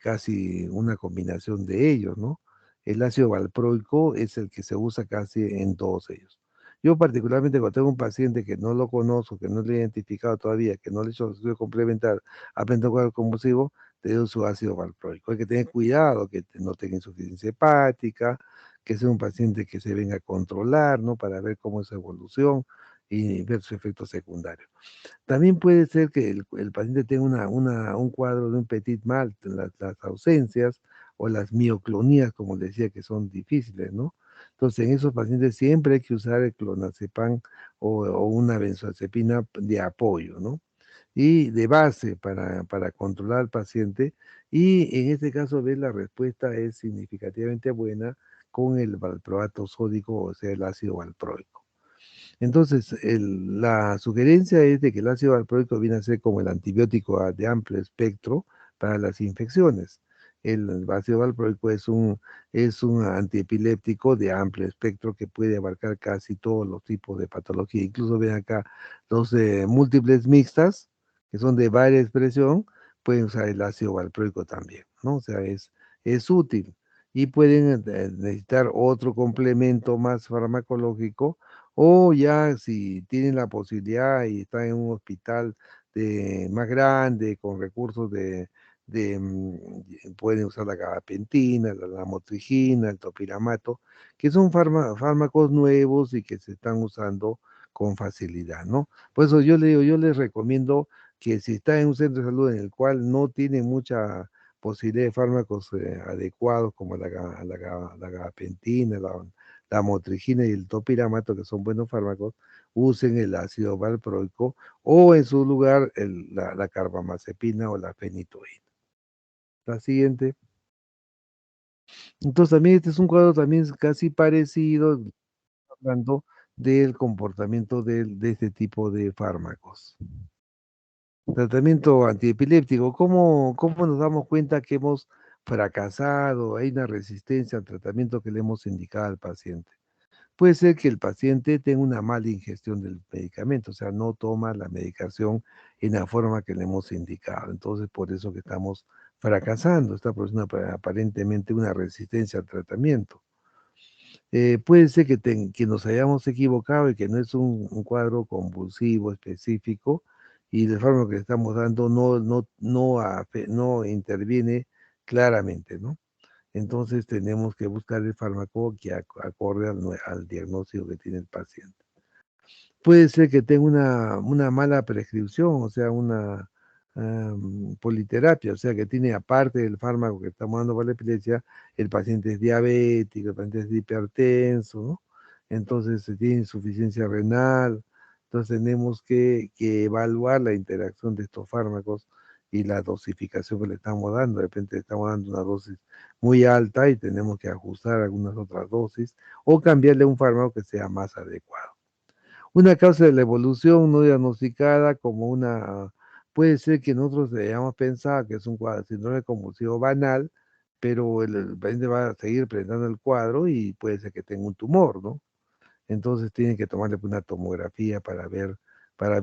casi una combinación de ellos, ¿no? El ácido valproico es el que se usa casi en todos ellos. Yo particularmente cuando tengo un paciente que no lo conozco, que no le he identificado todavía, que no le he hecho estudio complementar a cuadro convulsivo, le doy su ácido valproico. Hay que tener cuidado que no tenga insuficiencia hepática, que sea un paciente que se venga a controlar, ¿no? Para ver cómo es su evolución y ver su efecto secundario. También puede ser que el paciente tenga un cuadro de un petit mal, las ausencias o las mioclonías, como decía, que son difíciles, ¿no? Entonces, en esos pacientes siempre hay que usar el clonazepam o una benzodiazepina de apoyo, ¿no? Y de base para controlar al paciente. Y en este caso, ver la respuesta es significativamente buena con el valproato sódico, o sea, el ácido valproico. Entonces, la sugerencia es de que el ácido valproico viene a ser como el antibiótico de amplio espectro para las infecciones. El ácido valproico es un antiepiléptico de amplio espectro que puede abarcar casi todos los tipos de patología. Incluso ven acá los múltiples mixtas, que son de varia expresión, pueden usar el ácido valproico también, ¿no? O sea, es útil. Y pueden necesitar otro complemento más farmacológico o ya si tienen la posibilidad y están en un hospital más grande, con recursos pueden usar la gabapentina, la lamotrigina, el topiramato, que son fármacos nuevos y que se están usando con facilidad, ¿no? Por eso yo le digo, yo les recomiendo que si está en un centro de salud en el cual no tiene mucha posibilidad de fármacos adecuados como la gabapentina, la motrigina y el topiramato, que son buenos fármacos, usen el ácido valproico o en su lugar la carbamazepina o la fenitoína. La siguiente. Entonces también este es un cuadro también casi parecido, hablando del comportamiento de este tipo de fármacos. Tratamiento antiepiléptico, ¿cómo nos damos cuenta que hemos fracasado? Hay una resistencia al tratamiento que le hemos indicado al paciente. Puede ser que el paciente tenga una mala ingestión del medicamento, o sea, no toma la medicación en la forma que le hemos indicado. Entonces, por eso que estamos fracasando, está produciendo aparentemente una resistencia al tratamiento. Puede ser que nos hayamos equivocado y que no es un cuadro convulsivo específico y el fármaco que le estamos dando no interviene claramente, ¿no? Entonces tenemos que buscar el fármaco que acorde al diagnóstico que tiene el paciente. Puede ser que tenga una mala prescripción, o sea, una politerapia, o sea, que tiene aparte del fármaco que estamos dando para la epilepsia, el paciente es diabético, el paciente es hipertenso, ¿no? Entonces se tiene insuficiencia renal, entonces tenemos que evaluar la interacción de estos fármacos y la dosificación que le estamos dando. De repente le estamos dando una dosis muy alta y tenemos que ajustar algunas otras dosis o cambiarle un fármaco que sea más adecuado. Una causa de la evolución no diagnosticada como puede ser que nosotros hayamos pensado que es un cuadro, síndrome convulsivo banal, pero el paciente va a seguir presentando el cuadro y puede ser que tenga un tumor, ¿no? Entonces tienen que tomarle una tomografía para ver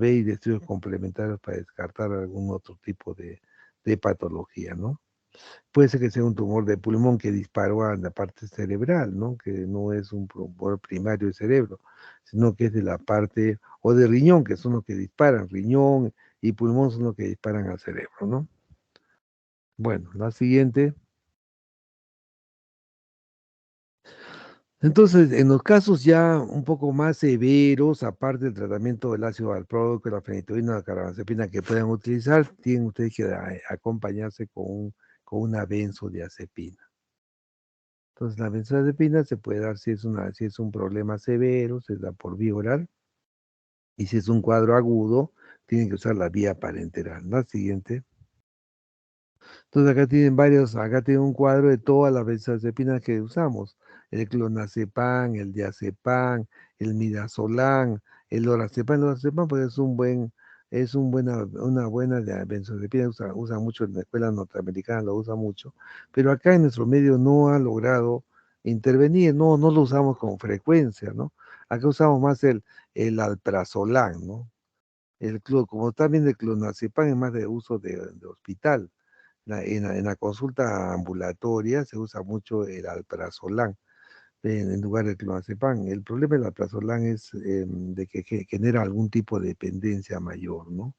y estudios complementarios para descartar algún otro tipo de patología, ¿no? Puede ser que sea un tumor de pulmón que disparó a la parte cerebral, ¿no? Que no es un tumor primario del cerebro, sino que es de la parte, o de riñón, que son los que disparan, riñón y pulmón son los que disparan al cerebro, ¿no? Bueno, la siguiente. Entonces, en los casos ya un poco más severos, aparte del tratamiento del ácido valproico, la fenitoína, la carbamazepina que puedan utilizar, tienen ustedes que acompañarse con una benzodiazepina. Entonces, la benzodiazepina se puede dar si es un problema severo, se da por vía oral, y si es un cuadro agudo, tienen que usar la vía parenteral. La siguiente. Entonces acá tienen un cuadro de todas las benzodiazepinas que usamos, el clonazepam, el diazepam, el midazolam, el lorazepam pues una buena benzodiazepina, usa mucho en la escuela norteamericana, lo usa mucho, pero acá en nuestro medio no ha logrado intervenir, no lo usamos con frecuencia, ¿no? Acá usamos más el alprazolam, ¿no? Como también el clonazepam es más de uso de hospital. En la consulta ambulatoria se usa mucho el alprazolam en lugar del clonazepam. El problema del alprazolam es de que genera algún tipo de dependencia mayor, ¿no?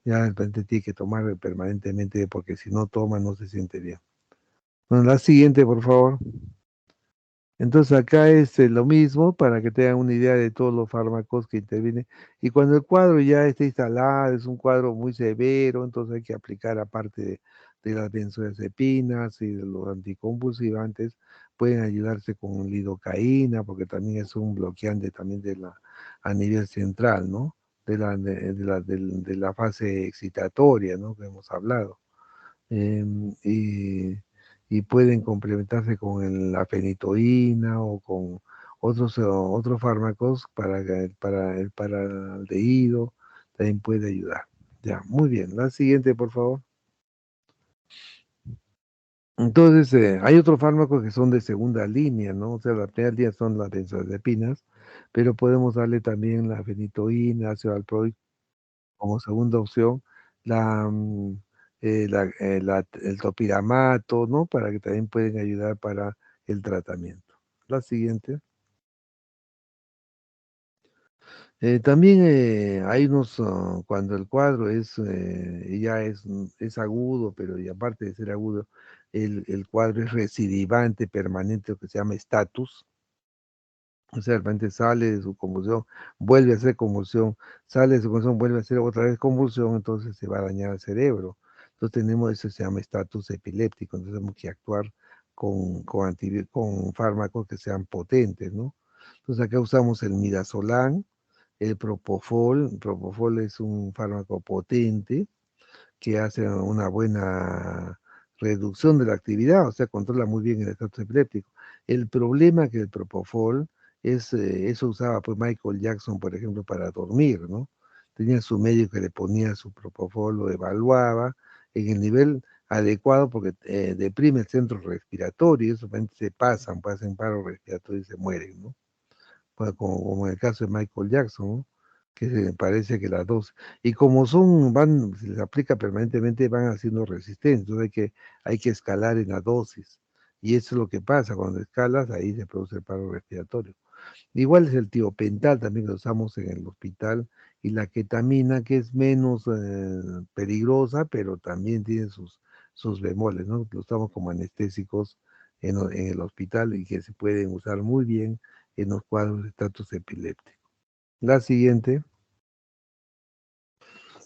Ya el paciente tiene que tomar permanentemente porque si no toma no se siente bien. Bueno, la siguiente, por favor. Entonces acá es lo mismo para que tengan una idea de todos los fármacos que intervienen. Y cuando el cuadro ya está instalado, es un cuadro muy severo, entonces hay que aplicar aparte de las benzodiazepinas y de los anticonvulsivantes, pueden ayudarse con lidocaína, porque también es un bloqueante también a nivel central, ¿no? De la fase excitatoria, ¿no? Que hemos hablado em, y, y pueden complementarse con la fenitoína o con otros fármacos para el paraldehído, también puede ayudar. Ya, muy bien. La siguiente, por favor. Entonces, hay otros fármacos que son de segunda línea, ¿no? O sea, la primera línea son las benzodiazepinas, pero podemos darle también la fenitoína, ácido valproico como segunda opción, la, mm, el topiramato, ¿no? Para que también pueden ayudar para el tratamiento. La siguiente. También hay cuando el cuadro es agudo, pero y aparte de ser agudo, el cuadro es recidivante, permanente, lo que se llama estatus. O sea, de repente sale de su convulsión, vuelve a hacer convulsión, sale de su convulsión, vuelve a hacer otra vez convulsión, entonces se va a dañar el cerebro. Entonces tenemos eso, se llama estatus epiléptico, entonces tenemos que actuar con fármacos que sean potentes, ¿no? Entonces acá usamos el midazolam, el propofol es un fármaco potente, que hace una buena reducción de la actividad, o sea, controla muy bien el estatus epiléptico. El problema que el propofol eso usaba pues Michael Jackson, por ejemplo, para dormir, ¿no? Tenía su médico que le ponía su propofol, lo evaluaba en el nivel adecuado porque deprime el centro respiratorio y eso se pasan paro respiratorio y se mueren, ¿no? Pues, como en el caso de Michael Jackson, ¿no? Que parece que las dos, y como se les aplica permanentemente, van haciendo resistencia, entonces hay que escalar en la dosis, y eso es lo que pasa, cuando escalas, ahí se produce el paro respiratorio. Igual es el tiopental también que usamos en el hospital, y la ketamina, que es menos peligrosa, pero también tiene sus bemoles, ¿no? Lo usamos como anestésicos en el hospital y que se pueden usar muy bien en los cuadros de estatus epiléptico. La siguiente.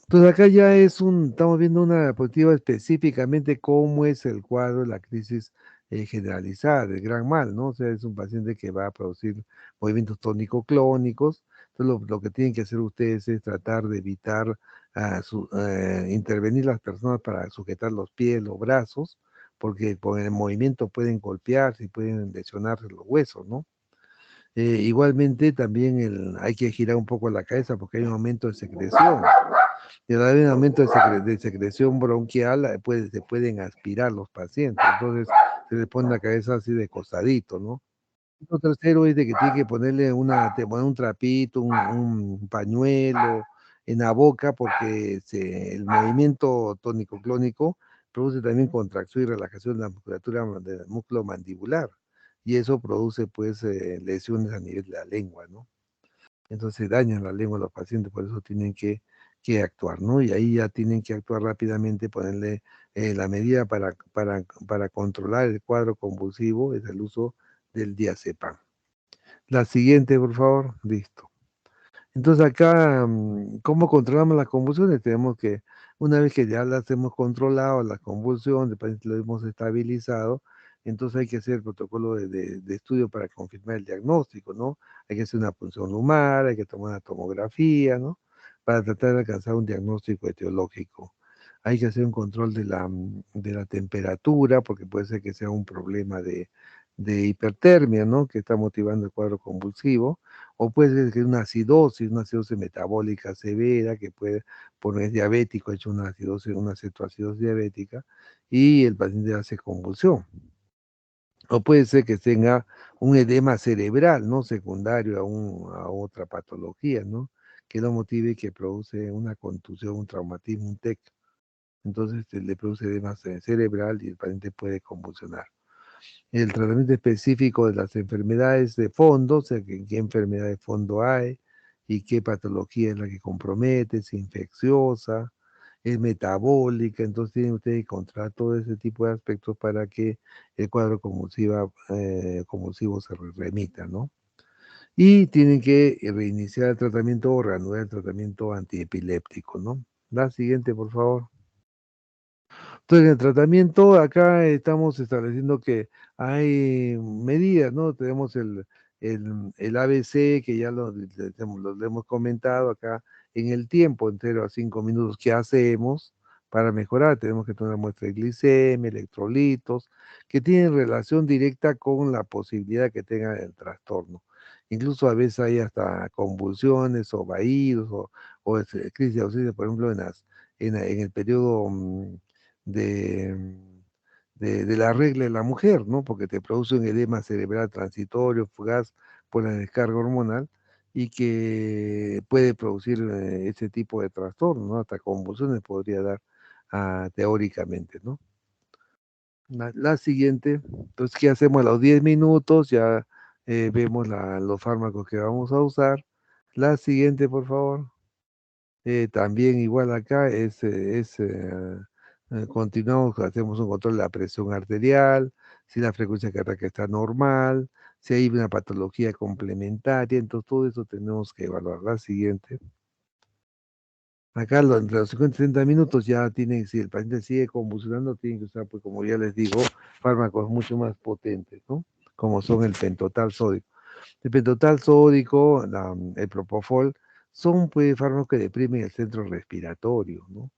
Entonces acá ya estamos viendo una diapositiva específicamente cómo es el cuadro de la crisis generalizada, del gran mal, ¿no? O sea, es un paciente que va a producir movimientos tónico-clónicos. Entonces lo que tienen que hacer ustedes es tratar de evitar intervenir las personas para sujetar los pies, los brazos, porque por el movimiento pueden golpearse y pueden lesionarse los huesos, ¿no? Igualmente también hay que girar un poco la cabeza porque hay un aumento de secreción. Y al haber un aumento de secreción bronquial, se pueden aspirar los pacientes. Entonces se les pone la cabeza así de costadito, ¿no? Lo tercero es de que tiene que ponerle poner un trapito, un pañuelo en la boca porque el movimiento tónico-clónico produce también contracción y relajación de la musculatura del músculo mandibular, y eso produce pues lesiones a nivel de la lengua, ¿no? Entonces dañan la lengua a los pacientes, por eso tienen que actuar, ¿no? Y ahí ya tienen que actuar rápidamente, ponerle la medida para controlar el cuadro convulsivo, es el uso del diazepam. La siguiente, por favor, listo. Entonces acá, ¿cómo controlamos las convulsiones? Tenemos que, una vez que ya las hemos controlado, las convulsiones, el paciente lo hemos estabilizado, entonces hay que hacer el protocolo de estudio para confirmar el diagnóstico, ¿no? Hay que hacer una punción lumbar, hay que tomar una tomografía, ¿no? Para tratar de alcanzar un diagnóstico etiológico. Hay que hacer un control de la temperatura, porque puede ser que sea un problema de hipertermia, ¿no? Que está motivando el cuadro convulsivo, o puede ser que una acidosis metabólica severa, que puede poner diabético, ha hecho una acidosis, una cetoacidosis diabética, y el paciente hace convulsión. O puede ser que tenga un edema cerebral, ¿no? Secundario a otra patología, ¿no? Que lo motive y que produce una contusión, un traumatismo, un TEC. Entonces le produce edema cerebral y el paciente puede convulsionar. El tratamiento específico de las enfermedades de fondo, o sea, qué enfermedad de fondo hay y qué patología es la que compromete, es infecciosa, es metabólica, entonces tienen ustedes que controlar todo ese tipo de aspectos para que el cuadro convulsivo se remita, ¿no? Y tienen que reiniciar el tratamiento o reanudar el tratamiento antiepiléptico, ¿no? La siguiente, por favor. Entonces, en el tratamiento, acá estamos estableciendo que hay medidas, ¿no? Tenemos el ABC, que ya lo hemos comentado acá, en el tiempo, en 0 a 5 minutos, ¿qué hacemos para mejorar? Tenemos que tener muestra de glicemia, electrolitos, que tienen relación directa con la posibilidad que tenga el trastorno. Incluso a veces hay hasta convulsiones o vaídos o crisis de ausencia, por ejemplo, en el periodo de, de la regla de la mujer, ¿no? Porque te produce un edema cerebral transitorio, fugaz por la descarga hormonal y que puede producir ese tipo de trastorno, ¿no? Hasta convulsiones podría dar teóricamente, ¿no? La siguiente, entonces, ¿qué hacemos a los 10 minutos? Ya vemos los fármacos que vamos a usar. La siguiente, por favor. También igual acá continuamos, hacemos un control de la presión arterial, si la frecuencia cardíaca está normal, si hay una patología complementaria, entonces todo eso tenemos que evaluar. La siguiente. Acá entre los 50 y 30 minutos ya tienen, si el paciente sigue convulsionando, tienen que usar, pues como ya les digo, fármacos mucho más potentes, ¿no? Como son el pentotal sódico. El pentotal sódico, el propofol, son pues fármacos que deprimen el centro respiratorio, ¿no?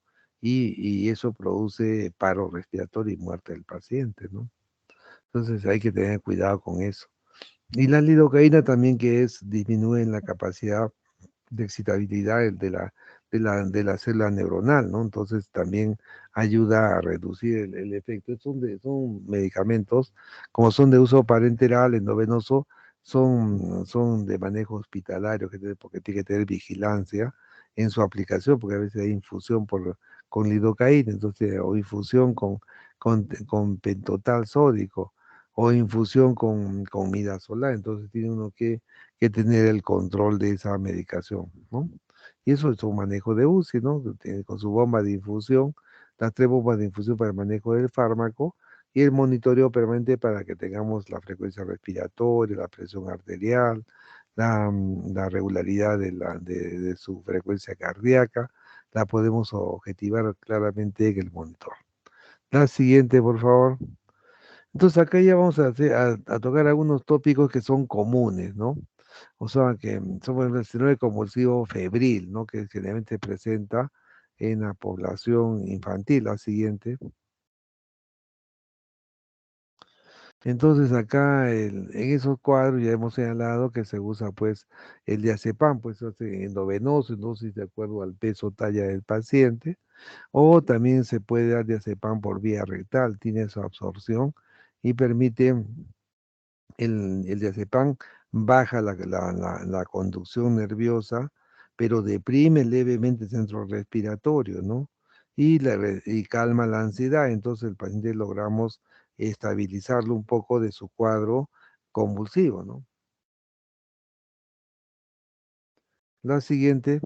Y eso produce paro respiratorio y muerte del paciente, ¿no? Entonces hay que tener cuidado con eso. Y la lidocaína también, que disminuye la capacidad de excitabilidad de la célula neuronal, ¿no? Entonces también ayuda a reducir el efecto. Son medicamentos, como son de uso parenteral, endovenoso, son de manejo hospitalario, porque tiene que tener vigilancia en su aplicación, porque a veces hay infusión con lidocaína, entonces, o infusión con pentotal sódico, o infusión con midazolam, entonces tiene uno que tener el control de esa medicación, ¿no? Y eso es un manejo de UCI, ¿no? Que tiene con su bomba de infusión, las 3 bombas de infusión para el manejo del fármaco y el monitoreo permanente para que tengamos la frecuencia respiratoria, la presión arterial, la regularidad de su frecuencia cardíaca, la podemos objetivar claramente en el monitor. La siguiente, por favor. Entonces acá ya vamos a tocar algunos tópicos que son comunes, ¿no? O sea, que somos el síndrome convulsivo febril, ¿no? Que generalmente se presenta en la población infantil. La siguiente. Entonces acá en esos cuadros ya hemos señalado que se usa pues el diazepam, pues se hace endovenoso, dosis de acuerdo al peso talla del paciente, o también se puede dar diazepam por vía rectal, tiene su absorción y permite el diazepam baja la conducción nerviosa, pero deprime levemente el centro respiratorio, ¿no? y calma la ansiedad. Entonces el paciente logramos estabilizarlo un poco de su cuadro convulsivo, ¿no? La siguiente,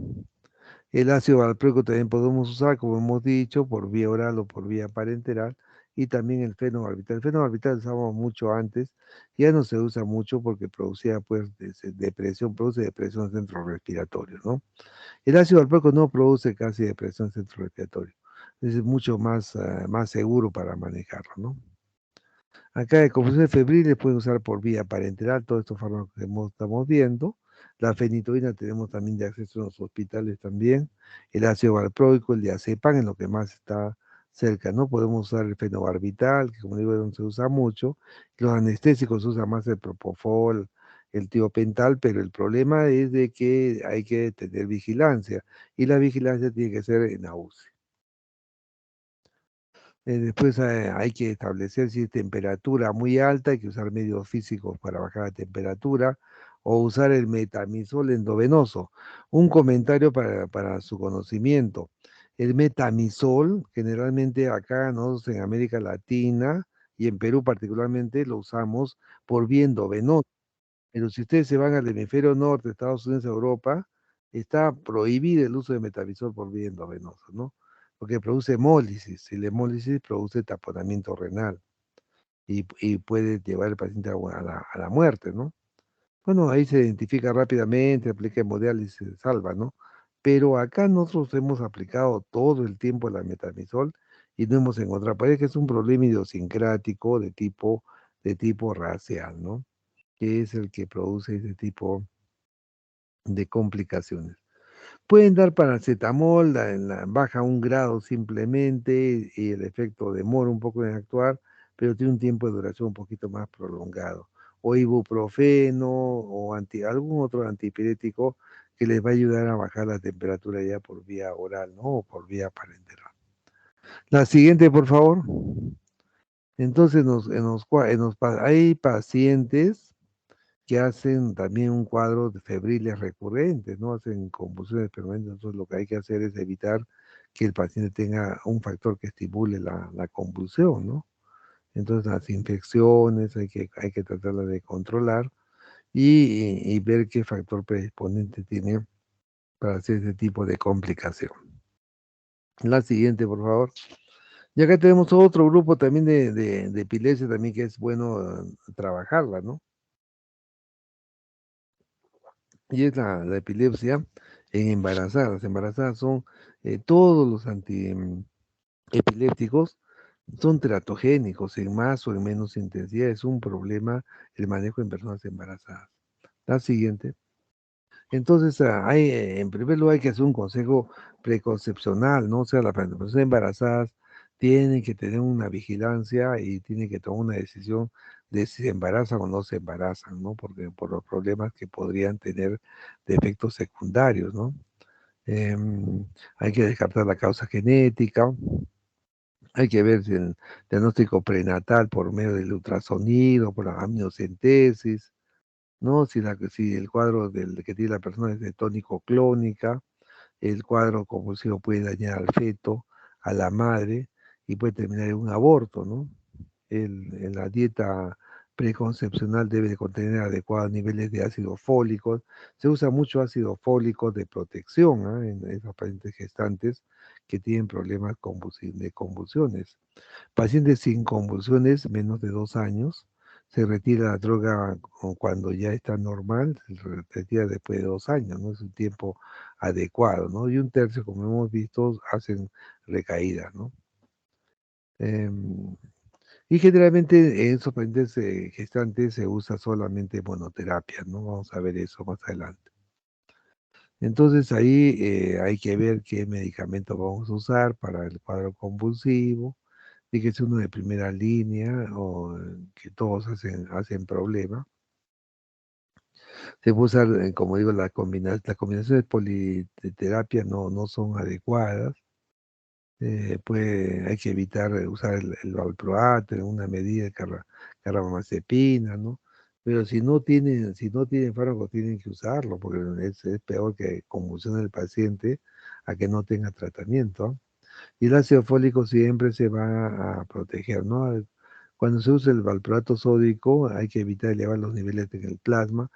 el ácido valproico también podemos usar, como hemos dicho, por vía oral o por vía parenteral, y también el fenobarbital. El fenobarbital lo usábamos mucho antes, ya no se usa mucho porque producía pues depresión, produce depresión centro respiratorio, ¿no? El ácido valproico no produce casi depresión centro respiratorio, es mucho más, más seguro para manejarlo, ¿no? Acá de confusiones febriles pueden usar por vía parenteral todos estos fármacos que estamos viendo. La fenitoína tenemos también de acceso en los hospitales también. El ácido valproico, el diazepam, en lo que más está cerca, ¿no? Podemos usar el fenobarbital, que como digo, no se usa mucho. Los anestésicos se usa más el propofol, el tiopental, pero el problema es de que hay que tener vigilancia. Y la vigilancia tiene que ser en UCI. Después hay que establecer si es temperatura muy alta, hay que usar medios físicos para bajar la temperatura o usar el metamizol endovenoso. Un comentario para su conocimiento. El metamizol, generalmente acá nosotros en América Latina y en Perú particularmente, lo usamos por vía endovenosa. Pero si ustedes se van al hemisferio norte, Estados Unidos, Europa, está prohibido el uso de metamizol por vía endovenosa, ¿no? Porque produce hemólisis, y la hemólisis produce taponamiento renal y puede llevar al paciente a la muerte, ¿no? Bueno, ahí se identifica rápidamente, aplica hemodiálisis y se salva, ¿no? Pero acá nosotros hemos aplicado todo el tiempo la metamizol y no hemos encontrado, parece que es un problema idiosincrático de tipo racial, ¿no? Que es el que produce ese tipo de complicaciones. Pueden dar paracetamol, baja un grado simplemente y el efecto demora un poco en actuar, pero tiene un tiempo de duración un poquito más prolongado. O ibuprofeno o algún otro antipirético que les va a ayudar a bajar la temperatura ya por vía oral, ¿no? O por vía parenteral. La siguiente, por favor. Entonces, hay pacientes que hacen también un cuadro de febriles recurrentes, ¿no? Hacen convulsiones permanentes. Entonces, lo que hay que hacer es evitar que el paciente tenga un factor que estimule la convulsión, ¿no? Entonces, las infecciones hay que tratarlas de controlar y ver qué factor predisponente tiene para hacer ese tipo de complicación. La siguiente, por favor. Y acá tenemos otro grupo también de epilepsia también que es bueno trabajarla, ¿no? Y es la epilepsia en embarazadas. Las embarazadas son todos los antiepilépticos son teratogénicos en más o en menos intensidad. Es un problema el manejo en personas embarazadas. La siguiente. Entonces, en primer lugar hay que hacer un consejo preconcepcional, ¿no? O sea, las personas embarazadas tienen que tener una vigilancia y tienen que tomar una decisión de si se embarazan o no se embarazan, ¿no? Porque por los problemas que podrían tener de efectos secundarios, ¿no? Hay que descartar la causa genética, hay que ver si el diagnóstico prenatal por medio del ultrasonido, por la amniocentesis, ¿no? Si el cuadro que tiene la persona es de tónico-clónica, el cuadro convulsivo puede dañar al feto, a la madre, y puede terminar en un aborto, ¿no? La dieta preconcepcional debe de contener adecuados niveles de ácido fólico. Se usa mucho ácido fólico de protección, ¿ah? En esos pacientes gestantes que tienen problemas de convulsiones. Pacientes sin convulsiones, menos de 2 años, se retira la droga cuando ya está normal, se retira después de 2 años, ¿no? Es un tiempo adecuado, ¿no? Y un tercio, como hemos visto, hacen recaídas, ¿no? Em, y generalmente en esos pacientes gestantes se usa solamente monoterapia, ¿no? Vamos a ver eso más adelante. Entonces ahí hay que ver qué medicamento vamos a usar para el cuadro convulsivo, y que es uno de primera línea o que todos hacen problema. Se puede usar, como digo, las combinaciones politerapia no son adecuadas. Hay que evitar usar el valproato en una medida de carbamazepina, ¿no? Pero si no tienen fármaco, tienen que usarlo, porque es peor que convulsione el paciente a que no tenga tratamiento. Y el ácido fólico siempre se va a proteger, ¿no? Cuando se usa el valproato sódico hay que evitar elevar los niveles en el plasma.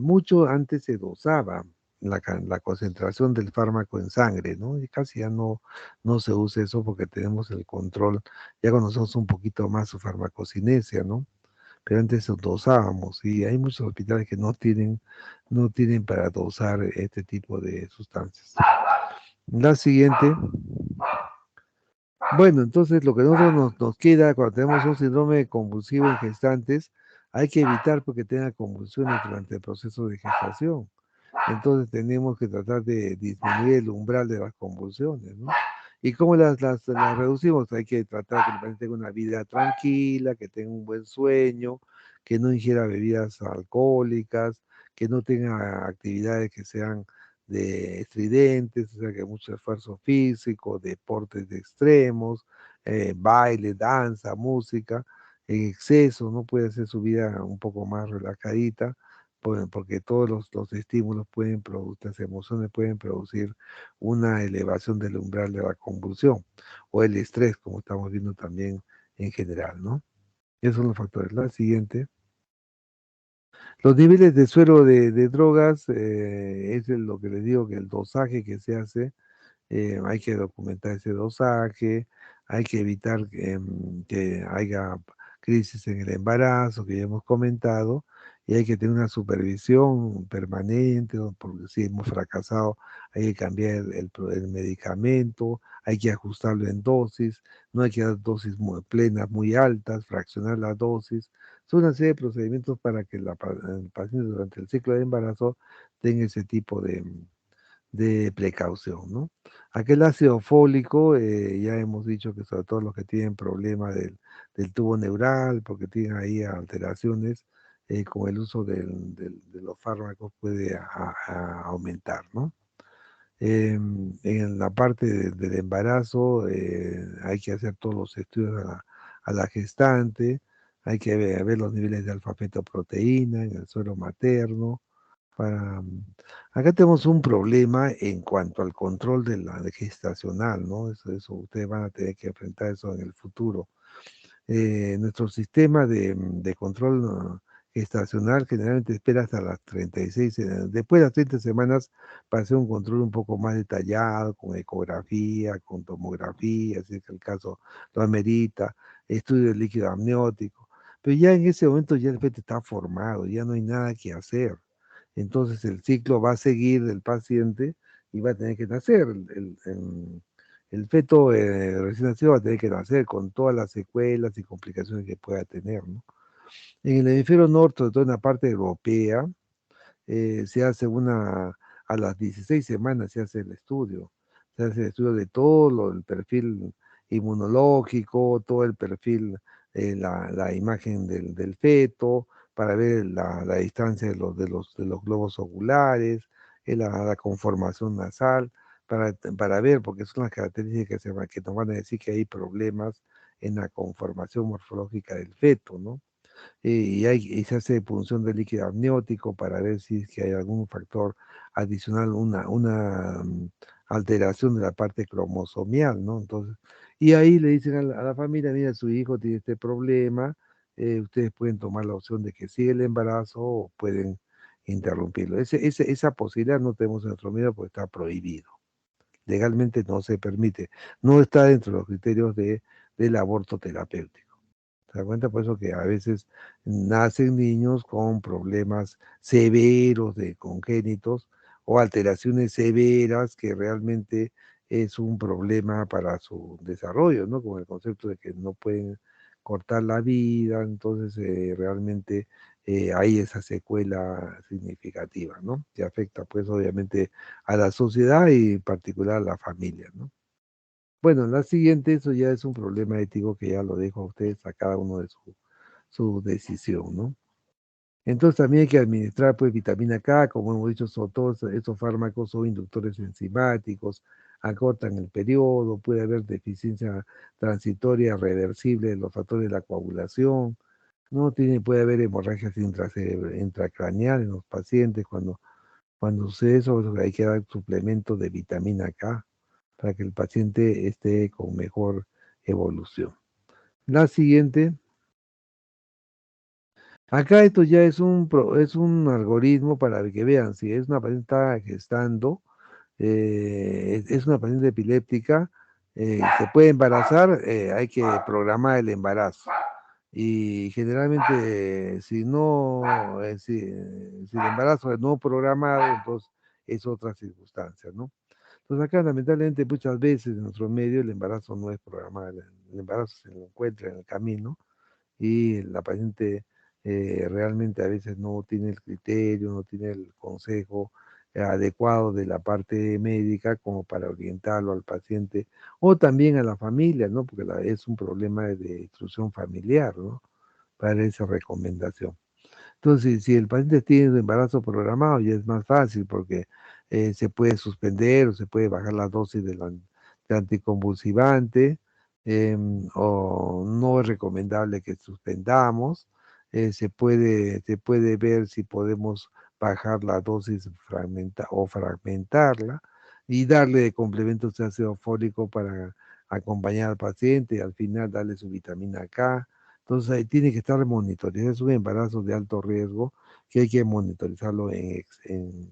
Mucho antes se dosaba la concentración del fármaco en sangre, ¿no? Y casi ya no se usa eso porque tenemos el control, ya conocemos un poquito más su farmacocinesia, ¿no? Pero antes dosábamos y hay muchos hospitales que no tienen para dosar este tipo de sustancias. La siguiente. Bueno, entonces lo que nosotros nos queda cuando tenemos un síndrome convulsivo en gestantes, hay que evitar porque tenga convulsiones durante el proceso de gestación. Entonces tenemos que tratar de disminuir el umbral de las convulsiones, ¿no? ¿Y cómo las reducimos? Hay que tratar que el paciente tenga una vida tranquila, que tenga un buen sueño, que no ingiera bebidas alcohólicas, que no tenga actividades que sean de estridentes, o sea, que mucho esfuerzo físico, deportes de extremos, baile, danza, música, en exceso, no puede hacer su vida un poco más relajadita porque todos los estímulos pueden producir, las emociones pueden producir una elevación del umbral de la convulsión o el estrés, como estamos viendo también en general, ¿no? Esos son los factores. La siguiente. Los niveles de suero de drogas, lo que les digo, que el dosaje que se hace hay que documentar ese dosaje, hay que evitar que haya crisis en el embarazo, que ya hemos comentado, y hay que tener una supervisión permanente, porque si hemos fracasado, hay que cambiar el medicamento, hay que ajustarlo en dosis, no hay que dar dosis muy plenas, muy altas, fraccionar la dosis. Son una serie de procedimientos para que el paciente durante el ciclo de embarazo tenga ese tipo de precaución, ¿no? Aquel ácido fólico, ya hemos dicho que sobre todo los que tienen problemas del tubo neural, porque tienen ahí alteraciones, con el uso de los fármacos puede aumentar, ¿no? En la parte del embarazo hay que hacer todos los estudios a la gestante, hay que ver los niveles de alfa-fetoproteína en el suero materno, para, acá tenemos un problema en cuanto al control de la gestacional, ¿no? Eso ustedes van a tener que enfrentar eso en el futuro. Nuestro sistema de control gestacional generalmente espera hasta las 36, después de las 30 semanas para hacer un control un poco más detallado, con ecografía, con tomografía, si es que el caso lo amerita, estudio del líquido amniótico. Pero ya en ese momento ya el feto está formado, ya no hay nada que hacer. Entonces el ciclo va a seguir del paciente y va a tener que nacer. El feto recién nacido va a tener que nacer con todas las secuelas y complicaciones que pueda tener, ¿no? En el hemisferio norte, sobre todo en la parte europea, se hace a las 16 semanas se hace el estudio. Se hace el estudio de todo el perfil inmunológico, todo el perfil, la imagen del feto, para ver la distancia de los globos oculares, la conformación nasal, para ver, porque son las características que nos van a decir que hay problemas en la conformación morfológica del feto, ¿no? Y se hace punción de líquido amniótico para ver si es que hay algún factor adicional, una alteración de la parte cromosomial, ¿no? Entonces, y ahí le dicen a la familia, mira, su hijo tiene este problema, ustedes pueden tomar la opción de que siga el embarazo o pueden interrumpirlo. Esa posibilidad no tenemos en nuestro medio porque está prohibido. Legalmente no se permite, no está dentro de los criterios del aborto terapéutico. ¿Se da cuenta? Por eso que a veces nacen niños con problemas severos de congénitos o alteraciones severas que realmente es un problema para su desarrollo, ¿no? Como el concepto de que no pueden cortar la vida, entonces realmente hay esa secuela significativa, ¿no? Que afecta pues obviamente a la sociedad y en particular a la familia, ¿no? Bueno, la siguiente, eso ya es un problema ético que ya lo dejo a ustedes, a cada uno de su decisión, ¿no? Entonces también hay que administrar pues vitamina K, como hemos dicho, son todos estos fármacos son inductores enzimáticos, acortan el periodo, puede haber deficiencia transitoria reversible de los factores de la coagulación, ¿no? Puede haber hemorragias intracraneales en los pacientes cuando sucede eso, hay que dar suplementos de vitamina K para que el paciente esté con mejor evolución. La siguiente. Acá esto ya es un algoritmo para que vean si es una paciente que está gestando, es una paciente epiléptica, se puede embarazar, hay que programar el embarazo. Y generalmente, si no, si el embarazo es no programado, entonces es otra circunstancia, ¿no? Entonces acá lamentablemente muchas veces en nuestro medio el embarazo no es programado, el embarazo se lo encuentra en el camino y la paciente realmente a veces no tiene el criterio, no tiene el consejo adecuado de la parte médica como para orientarlo al paciente o también a la familia, ¿no? Porque es un problema de instrucción familiar, ¿no? Para esa recomendación. Entonces, si el paciente tiene un embarazo programado, ya es más fácil porque se puede suspender o se puede bajar la dosis del anticonvulsivante, o no es recomendable que suspendamos. Se puede ver si podemos bajar la dosis o fragmentarla y darle de complementos de ácido fólico para acompañar al paciente y al final darle su vitamina K. Entonces ahí tiene que estar monitoreado. Es un embarazo de alto riesgo que hay que monitorizarlo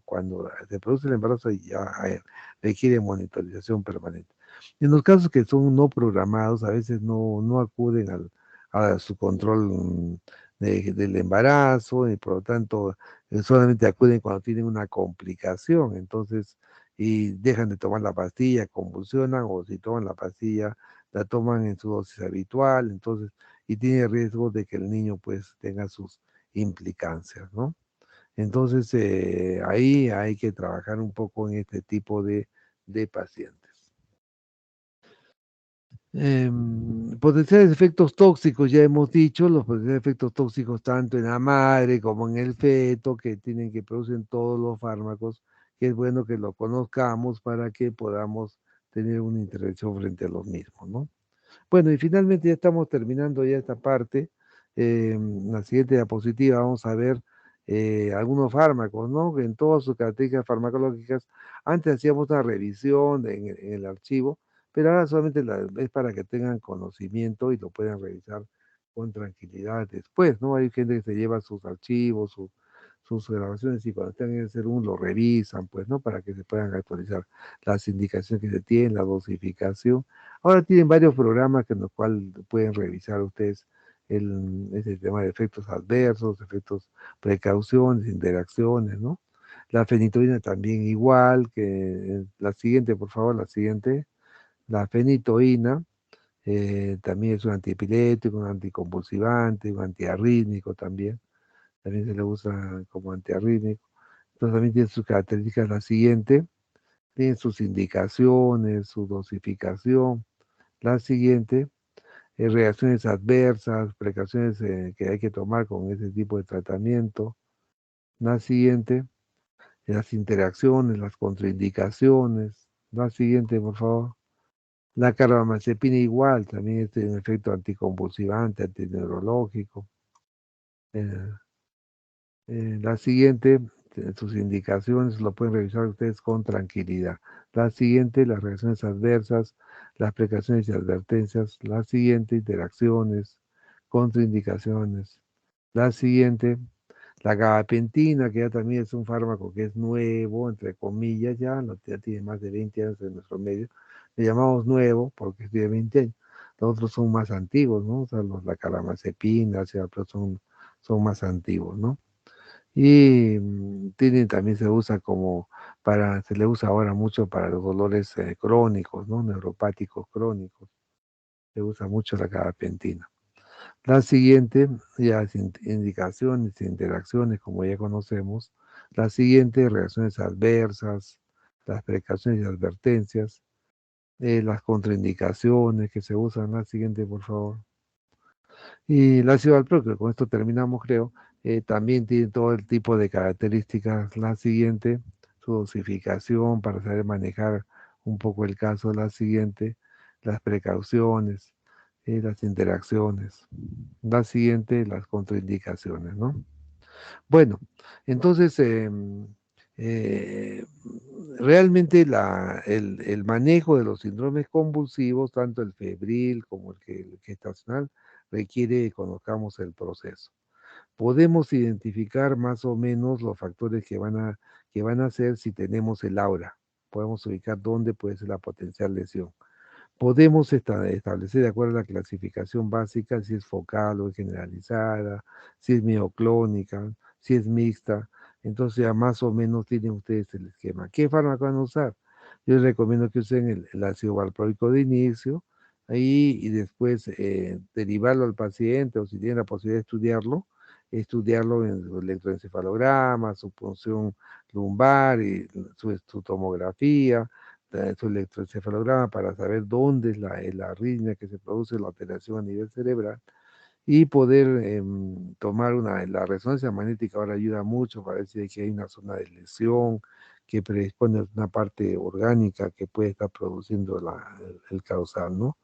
cuando se produce el embarazo y ya requiere monitorización permanente. En los casos que son no programados, a veces no acuden a su control del embarazo y por lo tanto solamente acuden cuando tienen una complicación. Entonces, y dejan de tomar la pastilla, convulsionan o si toman la pastilla, la toman en su dosis habitual. Entonces, y tiene riesgo de que el niño pues tenga sus implicancias, ¿no? Entonces ahí hay que trabajar un poco en este tipo de pacientes. Potenciales efectos tóxicos, ya hemos dicho, los potenciales efectos tóxicos tanto en la madre como en el feto, que tienen que producir todos los fármacos, que es bueno que lo conozcamos para que podamos tener una intervención frente a los mismos, ¿no? Bueno, y finalmente ya estamos terminando ya esta parte. La siguiente diapositiva vamos a ver algunos fármacos, ¿no? Que en todas sus características farmacológicas, antes hacíamos una revisión en el archivo, pero ahora solamente es para que tengan conocimiento y lo puedan revisar con tranquilidad después, ¿no? Hay gente que se lleva sus archivos, sus grabaciones y cuando están en el CERUM lo revisan, pues, ¿no? Para que se puedan actualizar las indicaciones que se tienen, la dosificación. Ahora tienen varios programas en los cuales pueden revisar ustedes ese tema de efectos adversos, efectos, precauciones, interacciones, ¿no? La fenitoína también igual, que la siguiente, por favor, la siguiente. La fenitoína también es un antiepiléptico, un anticonvulsivante, un antiarrítmico también. También se le usa como antiarrítmico. Entonces también tiene sus características la siguiente, tiene sus indicaciones, su dosificación. La siguiente, reacciones adversas, precauciones que hay que tomar con ese tipo de tratamiento. La siguiente, las interacciones, las contraindicaciones. La siguiente, por favor. La carbamazepina igual, también tiene un efecto anticonvulsivante, antineurológico. Eh, la siguiente, sus indicaciones lo pueden revisar ustedes con tranquilidad. La siguiente, las reacciones adversas, las precauciones y advertencias. La siguiente, interacciones, contraindicaciones. La siguiente, la gabapentina, que ya también es un fármaco que es nuevo, entre comillas, ya tiene más de 20 años en nuestro medio. Le llamamos nuevo porque es de 20 años. Los otros son más antiguos, ¿no? O sea, la carbamazepina, o sea, pero son más antiguos, ¿no? Y también se usa se le usa ahora mucho para los dolores crónicos, ¿no? Neuropáticos crónicos. Se usa mucho la gabapentina. La siguiente, ya sin indicaciones, interacciones, como ya conocemos. La siguiente, reacciones adversas, las precauciones y advertencias, las contraindicaciones que se usan. La siguiente, por favor. Y el ácido valproico, con esto terminamos, creo, también tiene todo el tipo de características. La siguiente, su dosificación para saber manejar un poco el caso. La siguiente, las precauciones, las interacciones. La siguiente, las contraindicaciones, ¿no? Bueno, entonces, eh, realmente el manejo de los síndromes convulsivos, tanto el febril como el gestacional, requiere que conozcamos el proceso. Podemos identificar más o menos los factores que van a hacer si tenemos el aura. Podemos ubicar dónde puede ser la potencial lesión. Podemos establecer de acuerdo a la clasificación básica si es focal o es generalizada, si es mioclónica, si es mixta. Entonces ya más o menos tienen ustedes el esquema. ¿Qué fármaco van a usar? Yo les recomiendo que usen el ácido valproico de inicio ahí y después derivarlo al paciente o si tienen la posibilidad de estudiarlo en su electroencefalograma, su punción lumbar y su tomografía, su electroencefalograma para saber dónde es la arritmia que se produce, la alteración a nivel cerebral y poder tomar la resonancia magnética ahora ayuda mucho para ver si hay una zona de lesión que predispone a una parte orgánica que puede estar produciendo el causal, ¿no?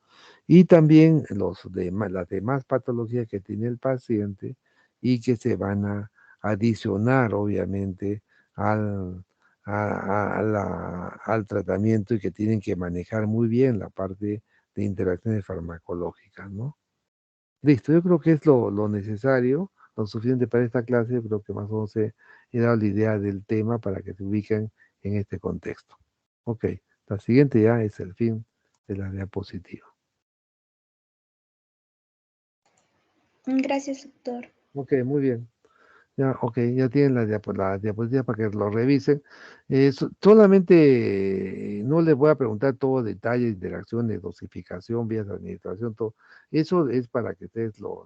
Y también las demás patologías que tiene el paciente y que se van a adicionar, obviamente, al, al tratamiento y que tienen que manejar muy bien la parte de interacciones farmacológicas, ¿no? Listo, yo creo que es lo necesario, lo suficiente para esta clase, creo que más o menos he dado la idea del tema para que se ubiquen en este contexto. Ok, la siguiente ya es el fin de la diapositiva. Gracias, doctor. Ok, muy bien. Ya, ok, ya tienen la diapositiva para que lo revisen. Solamente no les voy a preguntar todo detalle, interacciones, dosificación, vías de administración, todo. Eso es para que ustedes lo